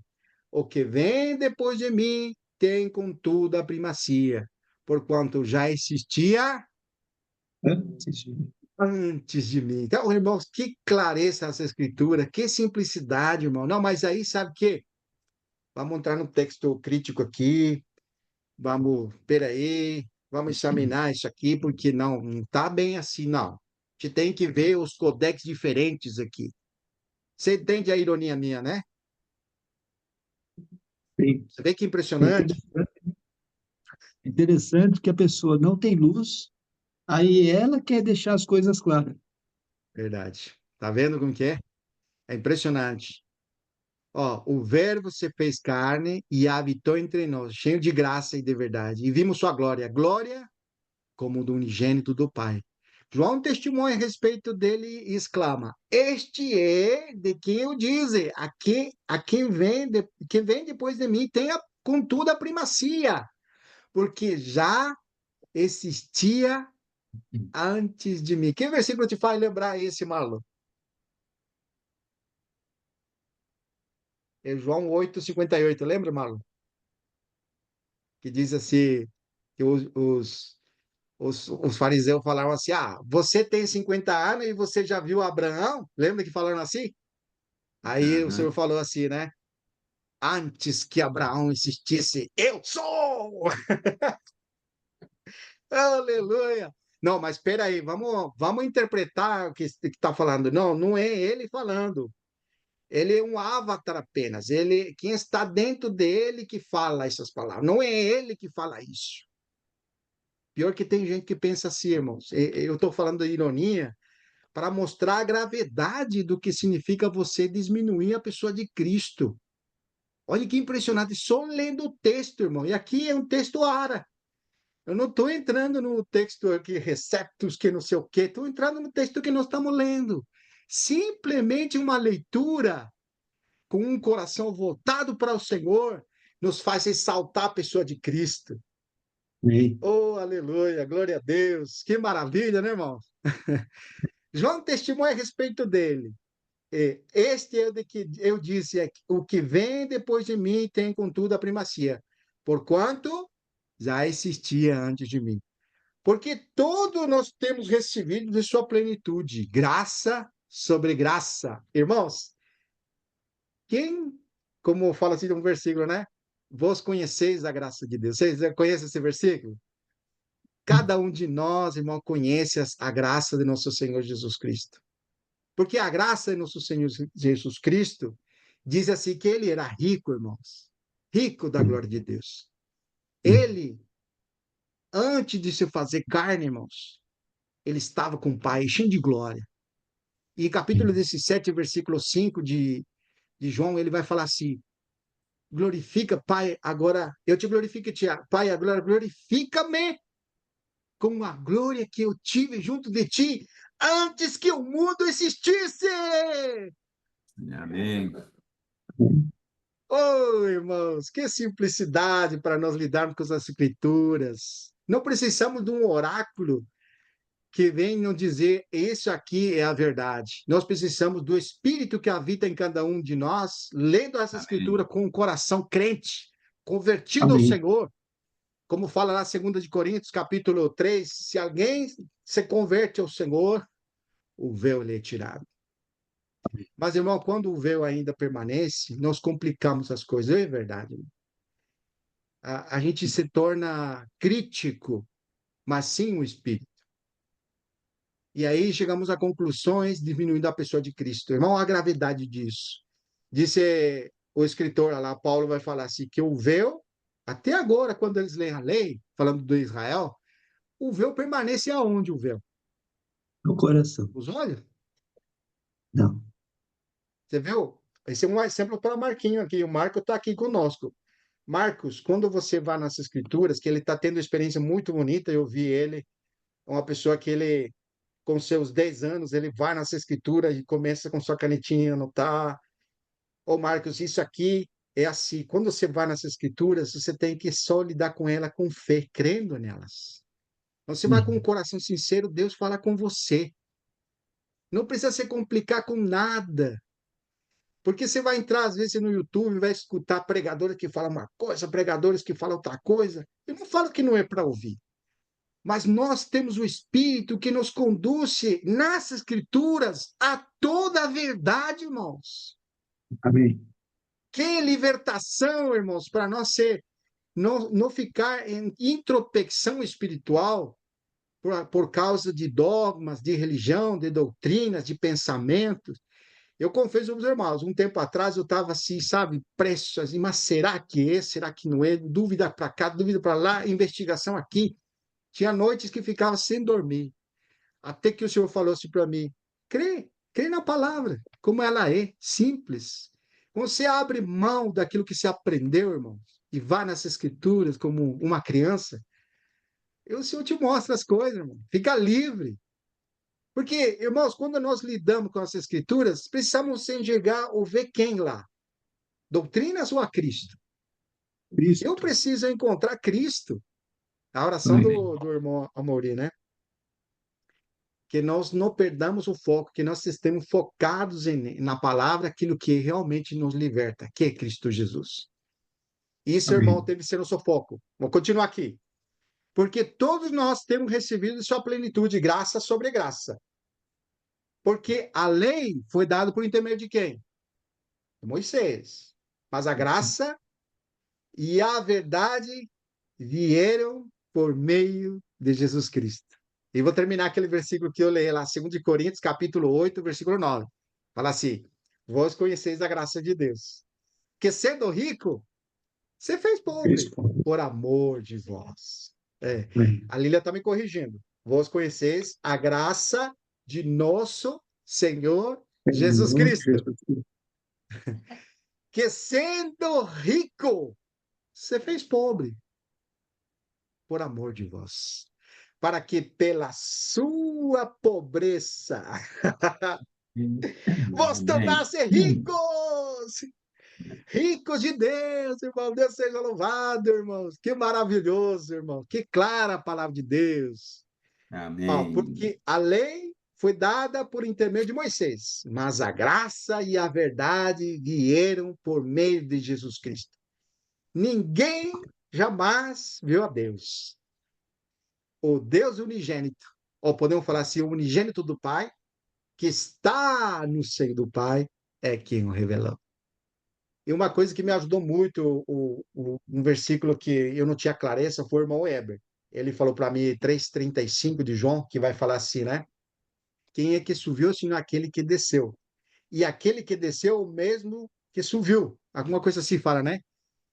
O que vem depois de mim tem, contudo, a primacia, porquanto já existia antes de mim. Então, irmãos, que clareza essa escritura, que simplicidade, irmão. Não, mas aí sabe o quê? Vamos entrar no texto crítico aqui, peraí, vamos examinar isso aqui, porque não está bem assim, não. A gente tem que ver os codex diferentes aqui. Você entende a ironia minha, né? Sim. Você vê que impressionante? Interessante que a pessoa não tem luz, aí ela quer deixar as coisas claras. Verdade. Tá vendo como que é? É impressionante. Ó, o Verbo se fez carne e habitou entre nós, cheio de graça e de verdade. E vimos sua glória, glória como do unigênito do Pai. João testemunha a respeito dele e exclama: Este é de quem eu disse, quem vem depois de mim tenha contudo a primacia, porque já existia antes de mim. Que versículo te faz lembrar esse, Marlon? É João 8:58, lembra, Marlon? Que diz assim, que os fariseus falaram assim, você tem 50 anos e você já viu Abraão? Lembra que falaram assim? Aí o Senhor Aham. falou assim, né? Antes que Abraão existisse, eu sou! Aleluia! Não, mas espera aí, vamos interpretar o que está falando. Não é ele falando. Ele é um avatar apenas. Quem está dentro dele que fala essas palavras. Não é ele que fala isso. Pior que tem gente que pensa assim, irmãos. Eu estou falando de ironia para mostrar a gravidade do que significa você diminuir a pessoa de Cristo. Olha que impressionante, só lendo o texto, irmão. E aqui é um texto ara. Eu não estou entrando no texto aqui, receptos, que não sei o quê. Estou entrando no texto que nós estamos lendo. Simplesmente uma leitura com um coração voltado para o Senhor nos faz ressaltar a pessoa de Cristo. Amém. Oh, aleluia, glória a Deus. Que maravilha, né, irmão? João testemunha a respeito dele. Este é o de que eu disse, o que vem depois de mim tem, contudo, a primacia, porquanto já existia antes de mim. Porque todos nós temos recebido de sua plenitude, graça sobre graça. Irmãos, como fala assim um versículo, né? Vós conheceis a graça de Deus. Vocês conhecem esse versículo? Cada um de nós, irmão, conhece a graça de nosso Senhor Jesus Cristo. Porque a graça de nosso Senhor Jesus Cristo diz assim que ele era rico, irmãos, rico da glória de Deus. Ele, antes de se fazer carne, irmãos, ele estava com o Pai, cheio de glória. E capítulo 17, versículo 5 de João, ele vai falar assim: glorifica, Pai, agora eu te glorifico, Pai, agora glorifica-me com a glória que eu tive junto de ti antes que o mundo existisse. Amém. Oh, irmãos, que simplicidade para nós lidarmos com as escrituras. Não precisamos de um oráculo que venha nos dizer isso aqui é a verdade. Nós precisamos do Espírito que habita em cada um de nós, lendo essa escritura Amém. com o coração crente, convertido ao Amém. Senhor. Como fala lá 2 de Coríntios, capítulo 3, se converte ao Senhor, o véu lhe é tirado. Mas, irmão, quando o véu ainda permanece, nós complicamos as coisas. É verdade. A gente se torna crítico, mas sim o espírito. E aí chegamos a conclusões diminuindo a pessoa de Cristo. Irmão, a gravidade disso. Disse o escritor lá, Paulo vai falar assim, que o véu, até agora, quando eles leem a lei, falando do Israel, o véu permanece aonde o véu? No coração. Os olhos. Não. Você viu? Esse é um exemplo para o Marquinho aqui. O Marco está aqui conosco. Marcos, quando você vai nas escrituras, que ele está tendo uma experiência muito bonita, eu vi ele, uma pessoa que ele, com seus 10 anos, ele vai nas escrituras e começa com sua canetinha a anotar. Ô Marcos, isso aqui é assim, quando você vai nas escrituras, você tem que só lidar com ela com fé, crendo nelas. Então, você vai com um coração sincero, Deus fala com você. Não precisa se complicar com nada. Porque você vai entrar, às vezes, no YouTube e vai escutar pregadores que falam uma coisa, pregadores que falam outra coisa. Eu não falo que não é para ouvir. Mas nós temos o Espírito que nos conduz nas Escrituras a toda a verdade, irmãos. Amém. Que libertação, irmãos, para nós não ficar em introspecção espiritual por causa de dogmas, de religião, de doutrinas, de pensamentos. Eu confesso aos irmãos, um tempo atrás eu estava assim, sabe, prestes, assim, mas será que é? Será que não é? Dúvida para cá, dúvida para lá, investigação aqui. Tinha noites que ficava sem dormir. Até que o Senhor falou assim para mim: crê na palavra, como ela é, simples. Quando você abre mão daquilo que você aprendeu, irmão, e vai nas escrituras como uma criança, o Senhor te mostra as coisas, irmão. Fica livre. Porque, irmãos, quando nós lidamos com as escrituras, precisamos enxergar ou ver quem lá? Doutrinas ou a Cristo? Cristo. Eu preciso encontrar Cristo. A oração Amém. do irmão Amorim, né? Que nós não perdamos o foco, que nós estejamos focados na palavra, aquilo que realmente nos liberta, que é Cristo Jesus. Isso, irmão, Amém. deve ser nosso foco. Vou continuar aqui. Porque todos nós temos recebido sua plenitude, graça sobre graça. Porque a lei foi dada por intermédio de quem? De Moisés. Mas a graça e a verdade vieram por meio de Jesus Cristo. E vou terminar aquele versículo que eu leio lá, 2 Coríntios, capítulo 8, versículo 9. Fala assim: vós conheceis a graça de Deus. Que sendo rico, você fez pobre, por amor de vós. Amém. A Lília está me corrigindo. Vós conheceis a graça de nosso Senhor Jesus Cristo. Que sendo rico, você fez pobre, por amor de vós, para que pela sua pobreza vos tornasse ricos, ricos de Deus, irmão. Deus seja louvado, irmãos. Que maravilhoso, irmão. Que clara a palavra de Deus. Amém. Porque a lei foi dada por intermédio de Moisés, mas a graça e a verdade vieram por meio de Jesus Cristo. Ninguém jamais viu a Deus. O Deus unigênito, ou podemos falar assim, o unigênito do Pai, que está no seio do Pai, é quem o revelou. E uma coisa que me ajudou muito, um versículo que eu não tinha clareza, foi o irmão Weber. Ele falou para mim, 3,35 de João, que vai falar assim, né? Quem é que subiu, senão aquele que desceu? E aquele que desceu, o mesmo que subiu. Alguma coisa assim fala, né?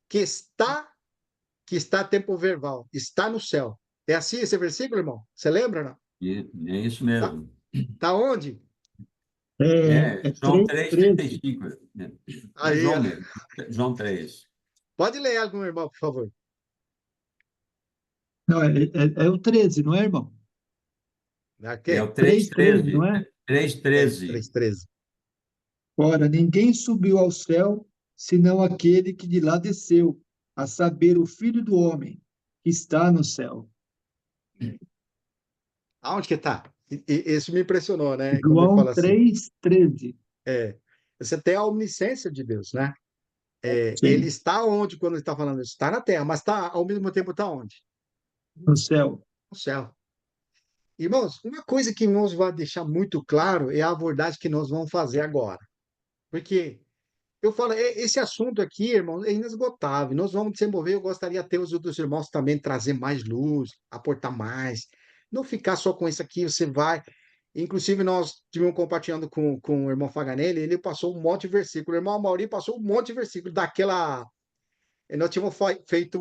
Que está tempo verbal, está no céu. É assim esse versículo, irmão? Você lembra, não? É isso Tá, mesmo. tá onde? É, João 3:13. 3,35. É Aí, João mesmo. João 3. pode ler algo, meu irmão, por favor. Não, é o 13, não é, irmão? É Aqui? o 3:13, não 3,13. é? 3,13. 3,13. Ora, ninguém subiu ao céu, senão aquele que de lá desceu, a saber, o Filho do Homem, que está no céu. Aonde que tá? Isso me impressionou, né? Quando ele João fala assim. 3:13. Você tem a omnisciência de Deus, né? Ele Sim, está onde quando ele está falando isso? Está na terra, mas está ao mesmo tempo está onde? no céu. No céu. Irmãos, uma coisa que nós vai deixar muito claro é a abordagem que nós vamos fazer agora. Porque eu falo, esse assunto aqui, irmão, é inesgotável. Nós vamos desenvolver. Eu gostaria de ter os outros irmãos também trazer mais luz, aportar mais. Não ficar só com isso aqui, você vai. Inclusive, nós tivemos compartilhando com o irmão Faganelli, ele passou um monte de versículo. O irmão Mauri passou um monte de versículo daquela. Nós tínhamos feito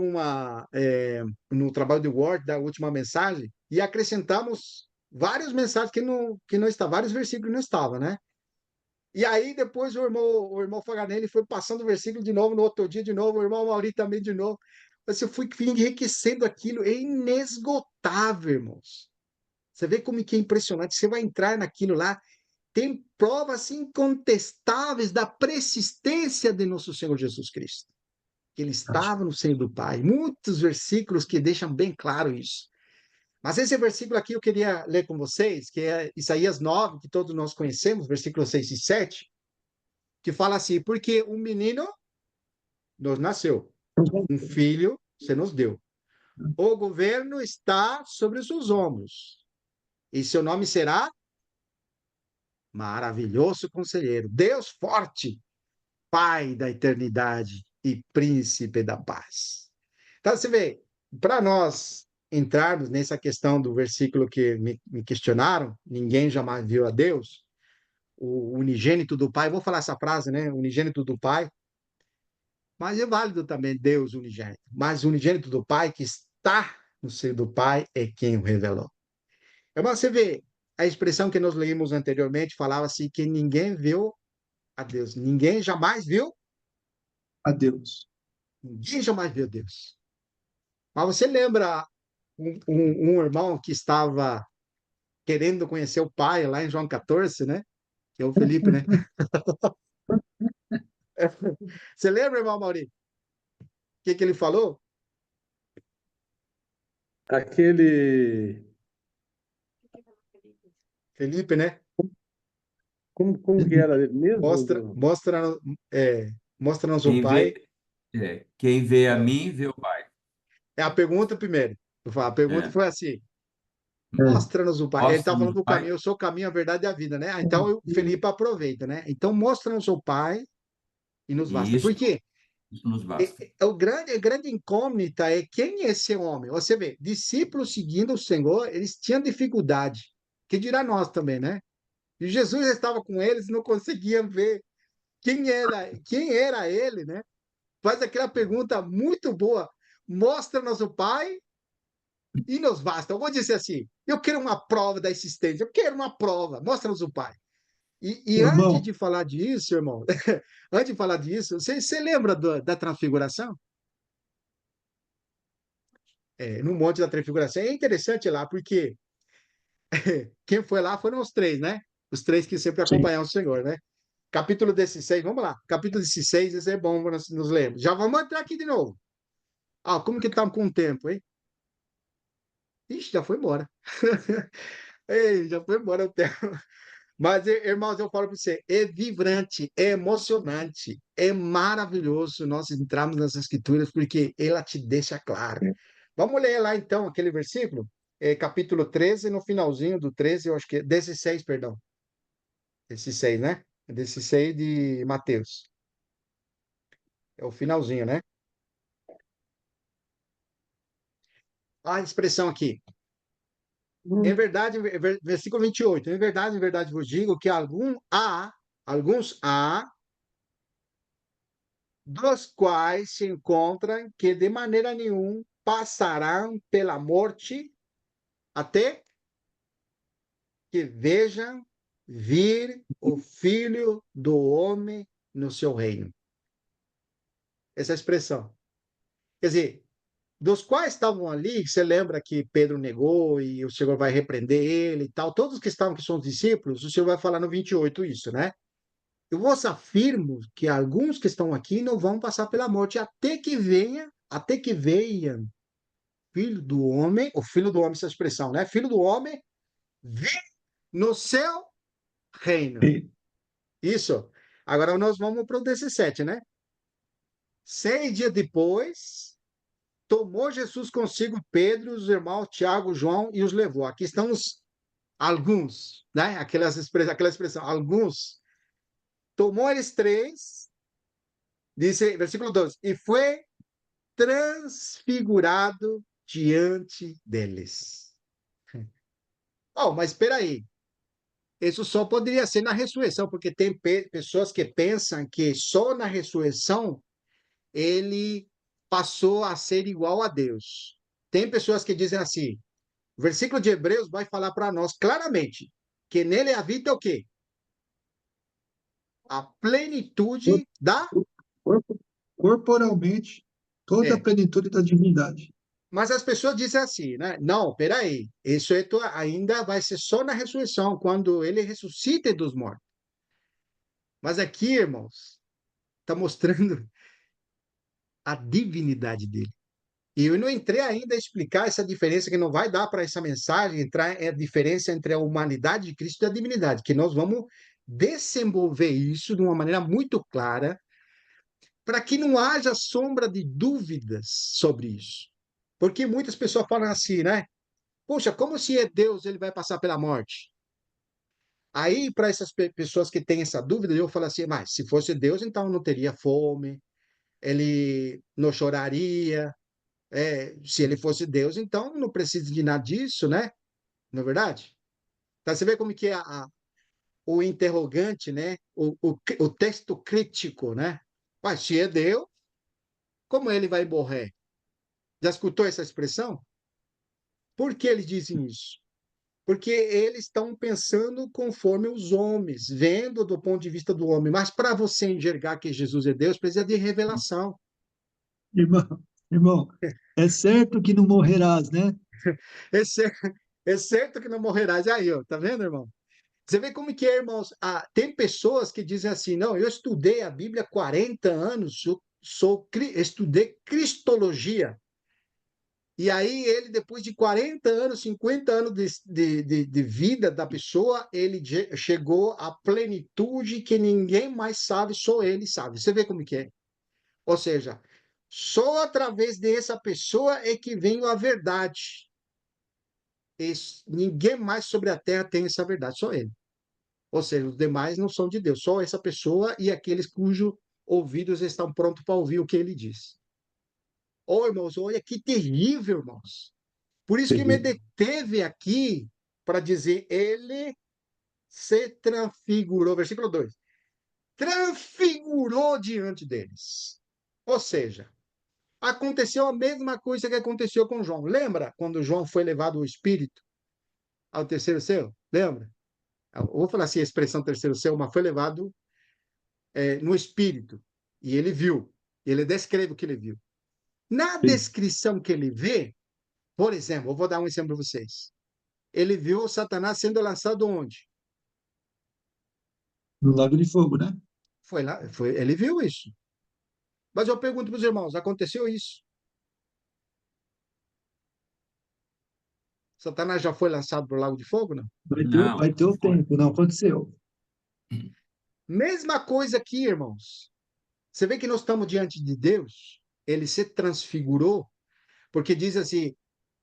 no trabalho de Word, da última mensagem, e acrescentamos várias mensagens que não estavam, vários versículos que não estavam, né? E aí depois o irmão Faganelli foi passando o versículo de novo, no outro dia de novo, o irmão Mauri também de novo. Mas eu fui enriquecendo aquilo, é inesgotável, irmãos. Você vê como que é impressionante, você vai entrar naquilo lá, tem provas incontestáveis da persistência de nosso Senhor Jesus Cristo, que ele estava no seio do Pai. Muitos versículos que deixam bem claro isso. Mas esse versículo aqui eu queria ler com vocês, que é Isaías 9, que todos nós conhecemos, versículos 6 e 7, que fala assim: porque um menino nos nasceu, um filho se nos deu. O governo está sobre os seus ombros, e seu nome será Maravilhoso Conselheiro, Deus Forte, Pai da Eternidade e Príncipe da Paz. Então, você vê, para nós entrarmos nessa questão do versículo que me questionaram, ninguém jamais viu a Deus, o unigênito do Pai, vou falar essa frase, né? Unigênito do Pai, mas é válido também Deus unigênito. Mas o unigênito do Pai, que está no seio do Pai, é quem o revelou. Mas você vê, a expressão que nós leímos anteriormente falava assim que ninguém viu a Deus. Ninguém jamais viu A Deus. Ninguém jamais viu Deus. Mas você lembra um irmão que estava querendo conhecer o Pai lá em João 14, né? Que é o Felipe, né? Você lembra, irmão Mauri? O que ele falou? Aquele. Felipe, né? Como que era ele mesmo? Mostra, mostra, mostra-nos o Quem Pai. quem vê a mim, vê o Pai. É a pergunta primeiro. A pergunta É. foi assim: É. mostra-nos o Pai. Ele está Mostra-nos falando o do Pai. caminho, eu sou o caminho, a verdade e a vida, né? Então o Felipe aproveita, né? Então mostra-nos o Pai e nos E basta. Por quê? isso nos basta. A grande incógnita é quem é esse homem. Você vê, discípulos seguindo o Senhor, eles tinham dificuldade. Que dirá nós também, né? E Jesus estava com eles, não conseguiam ver quem era ele, né? Faz aquela pergunta muito boa. Mostra-nos o Pai e nos basta. Eu vou dizer assim: eu quero uma prova da existência, eu quero uma prova, mostra-nos o Pai. E antes Irmão, de falar disso, irmão, antes de falar disso, você lembra da transfiguração? No Monte da Transfiguração. É interessante lá, porque quem foi lá foram os três, né? Os três que sempre sim. acompanham o Senhor, né? Capítulo 16, vamos lá. Capítulo 16, esse é bom, nós nos lemos. Já vamos entrar aqui de novo. Ah, como que estamos com o tempo, hein? Ixi, já foi embora. Ei, já foi embora o tempo. Mas, irmãos, eu falo para você, é vibrante, é emocionante, é maravilhoso nós entrarmos nas Escrituras, porque ela te deixa claro. Vamos ler lá, então, aquele versículo, capítulo 13, no finalzinho do 13, eu acho que é 16, perdão. 16, né? 16 de Mateus. É o finalzinho, né? A expressão aqui. Em verdade, versículo 28. Em verdade vos digo que alguns há, dos quais se encontram que de maneira nenhuma passarão pela morte até que vejam vir o Filho do Homem no seu reino. Essa expressão. Quer dizer, dos quais estavam ali, você lembra que Pedro negou e o Senhor vai repreender ele e tal, todos que estavam, que são os discípulos, o Senhor vai falar no 28 isso, né? Eu vos afirmo que alguns que estão aqui não vão passar pela morte até que venham Filho do Homem, o Filho do Homem, essa expressão, né? Filho do Homem, vir no seu reino. Isso. Agora nós vamos para o 17, né? 6 dias depois, tomou Jesus consigo Pedro, os irmãos Tiago, João e os levou. Aqui estão alguns, né? Aquela expressão, alguns. Tomou eles três, dice, versículo 12, e foi transfigurado diante deles. Oh, mas espera aí. Isso só poderia ser na ressurreição, porque tem pessoas que pensam que só na ressurreição ele passou a ser igual a Deus. Tem pessoas que dizem assim, o versículo de Hebreus vai falar para nós claramente que nele habita o quê? A plenitude da... Corpo- Corporalmente, toda a É. plenitude da divindade. Mas as pessoas dizem assim, né? Não, peraí, isso ainda vai ser só na ressurreição, quando ele ressuscite dos mortos. Mas aqui, irmãos, está mostrando a divinidade dele. E eu não entrei ainda a explicar essa diferença, que não vai dar para essa mensagem entrar a diferença entre a humanidade de Cristo e a divinidade, que nós vamos desenvolver isso de uma maneira muito clara, para que não haja sombra de dúvidas sobre isso. Porque muitas pessoas falam assim, né? Poxa, como se é Deus, ele vai passar pela morte? Aí, para essas pessoas que têm essa dúvida, eu falo assim, mas se fosse Deus, então não teria fome, ele não choraria, se ele fosse Deus, então não precisa de nada disso, né? Não é verdade? Então, você vê como que é o interrogante, né? O texto crítico, né? Mas se é Deus, como ele vai morrer? Já escutou essa expressão? Por que eles dizem isso? Porque eles estão pensando conforme os homens, vendo do ponto de vista do homem. Mas para você enxergar que Jesus é Deus, precisa de revelação. Irmão, irmão, é certo que não morrerás, né? É certo, é certo que não morrerás. Aí, ó, tá vendo, irmão? Você vê como que é, irmãos? Tem pessoas que dizem assim, não, eu estudei a Bíblia há 40 anos, estudei Cristologia. E aí ele, depois de 40 anos, 50 anos de vida da pessoa, ele chegou à plenitude que ninguém mais sabe, só ele sabe. Você vê como que é? Ou seja, só através dessa pessoa é que vem a verdade. Ninguém mais sobre a terra tem essa verdade, só ele. Ou seja, os demais não são de Deus, só essa pessoa e aqueles cujos ouvidos estão prontos para ouvir o que ele diz. Oh, irmãos, olha que terrível, irmãos. Por isso que me Terrível. deteve aqui para dizer, ele se transfigurou, versículo 2, transfigurou diante deles. Ou seja, aconteceu a mesma coisa que aconteceu com João. Lembra quando João foi levado o Espírito ao terceiro céu? Lembra? Eu vou falar assim a expressão terceiro céu, mas foi levado no Espírito. E ele viu. Ele descreve o que ele viu. Na Sim, descrição que ele vê, por exemplo, eu vou dar um exemplo para vocês. Ele viu Satanás sendo lançado onde? no lago de fogo, né? Foi lá, ele viu isso. Mas eu pergunto para os irmãos, aconteceu isso? Satanás já foi lançado para o lago de fogo, não? Não, Vai ter não o foi. tempo, não aconteceu. Mesma coisa aqui, irmãos. Você vê que nós estamos diante de Deus, ele se transfigurou, porque diz assim,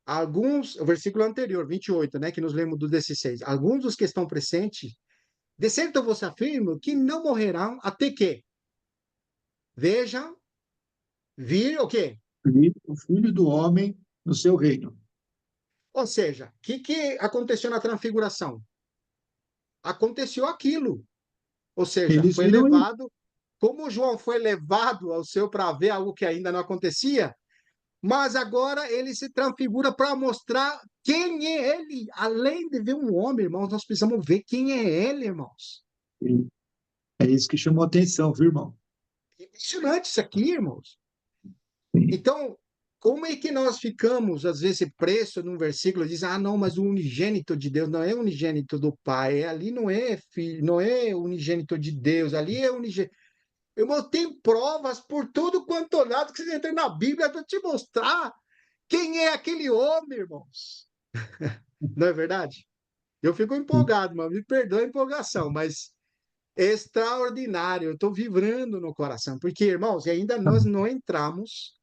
alguns, o versículo anterior, 28, né, que nos lemos do 16, alguns dos que estão presentes, de certo eu vos afirmo que não morrerão até que vejam, vir o quê? O Filho do Homem no seu reino. Ou seja, o que aconteceu na transfiguração? Aconteceu aquilo. Ou seja, Eles foi viram isso. levado, como João foi levado ao céu para ver algo que ainda não acontecia, mas agora ele se transfigura para mostrar quem é ele. Além de ver um homem, irmãos, nós precisamos ver quem é ele, irmãos. É isso que chamou a atenção, viu, irmão? Impressionante isso aqui, irmãos. Sim. Então, como é que nós ficamos, às vezes, preso num versículo, diz, ah, não, mas o unigênito de Deus não é unigênito do Pai, ali não é filho, não é unigênito de Deus, ali é unigênito. Irmão, tem provas por tudo quanto lado que você entra na Bíblia para te mostrar quem é aquele homem, irmãos. Não é verdade? Eu fico empolgado, mas me perdoa a empolgação, mas é extraordinário. Eu estou vibrando no coração, porque, irmãos, ainda nós não entramos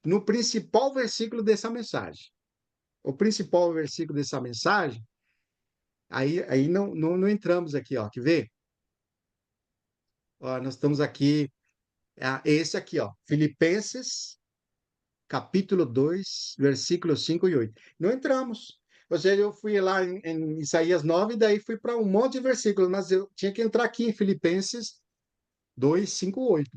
no principal versículo dessa mensagem. O principal versículo dessa mensagem Aí não entramos aqui, ó. Quer ver? Ó, nós estamos aqui, esse aqui, ó, Filipenses, capítulo 2 versículos 5 e 8. Não entramos. Ou seja, eu fui lá em Isaías 9 e daí fui para um monte de versículos, mas eu tinha que entrar aqui em Filipenses 2, 5, 8.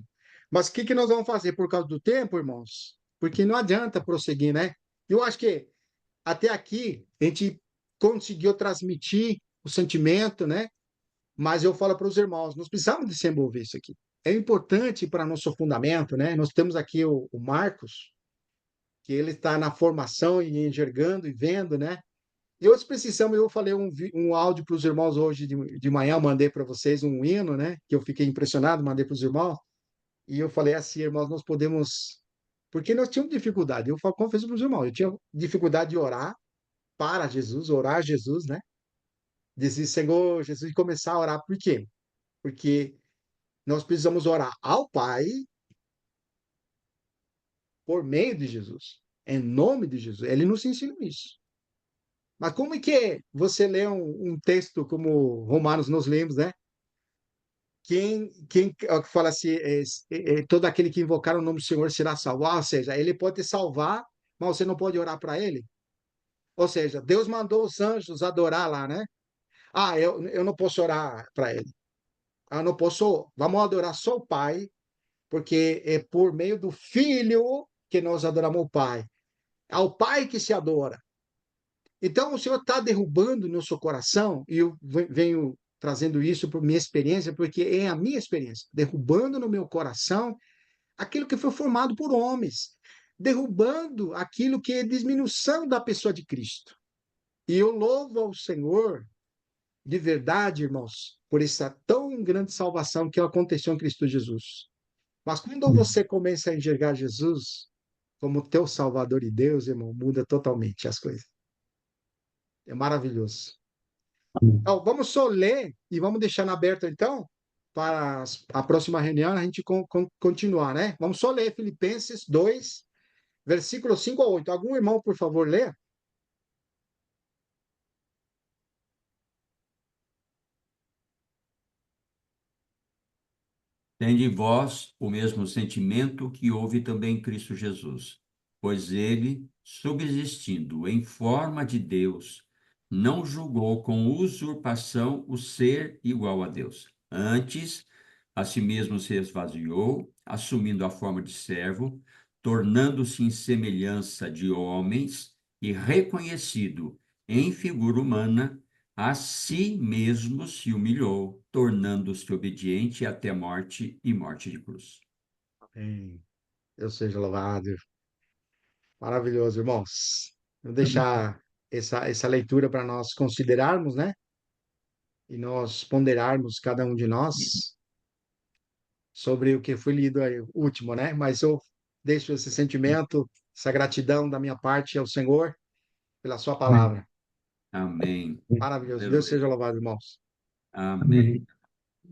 Mas o que nós vamos fazer por causa do tempo, irmãos? Porque não adianta prosseguir, né? Eu acho que até aqui a gente conseguiu transmitir o sentimento, né? Mas eu falo para os irmãos, nós precisamos desenvolver isso aqui. É importante para nosso fundamento, né? Nós temos aqui o Marcos, que ele está na formação e enxergando e vendo, né? E outros precisamos, eu falei um áudio para os irmãos hoje de manhã, mandei para vocês um hino, né? Que eu fiquei impressionado, mandei para os irmãos. E eu falei assim, irmãos, nós podemos. Porque nós tínhamos dificuldade. Eu confesso para os irmãos, eu tinha dificuldade de orar para Jesus, orar a Jesus, né? Dizer, Senhor Jesus, e começar a orar. Por quê? Porque nós precisamos orar ao Pai por meio de Jesus, em nome de Jesus. Ele nos ensinou isso. Mas como é que você lê um texto como Romanos nós lemos, né? Quem fala assim, todo aquele que invocar o nome do Senhor será salvo. Ou seja, ele pode te salvar, mas você não pode orar para ele. Ou seja, Deus mandou os anjos adorar lá, né? Ah, eu não posso orar para ele. Ah, não posso. Vamos adorar só o Pai, porque é por meio do Filho que nós adoramos o Pai. Ao Pai que se adora. Então, o Senhor está derrubando no seu coração, e eu venho trazendo isso por minha experiência, porque é a minha experiência, derrubando no meu coração aquilo que foi formado por homens, derrubando aquilo que é diminuição da pessoa de Cristo. E eu louvo ao Senhor, de verdade, irmãos, por essa tão grande salvação que aconteceu em Cristo Jesus. Mas quando você começa a enxergar Jesus como teu Salvador e Deus, irmão, muda totalmente as coisas. É maravilhoso. Então, vamos só ler e vamos deixar aberto, então, para a próxima reunião, a gente continuar, né? Vamos só ler Filipenses 2, versículos 5 a 8. Algum irmão, por favor, lê? Tende em vós o mesmo sentimento que houve também em Cristo Jesus, pois ele, subsistindo em forma de Deus, não julgou com usurpação o ser igual a Deus. Antes, a si mesmo se esvaziou, assumindo a forma de servo, tornando-se em semelhança de homens e reconhecido em figura humana, a si mesmo se humilhou, tornando-se obediente até a morte e morte de cruz. Amém. Deus seja louvado. Maravilhoso, irmãos. Vou deixar essa leitura para nós considerarmos, né? E nós ponderarmos, cada um de nós, sobre o que foi lido aí, o último, né? Mas eu deixo esse sentimento, essa gratidão da minha parte ao Senhor pela sua palavra. Amém. Maravilhoso. Deus Aleluia. seja louvado, irmãos. Amém.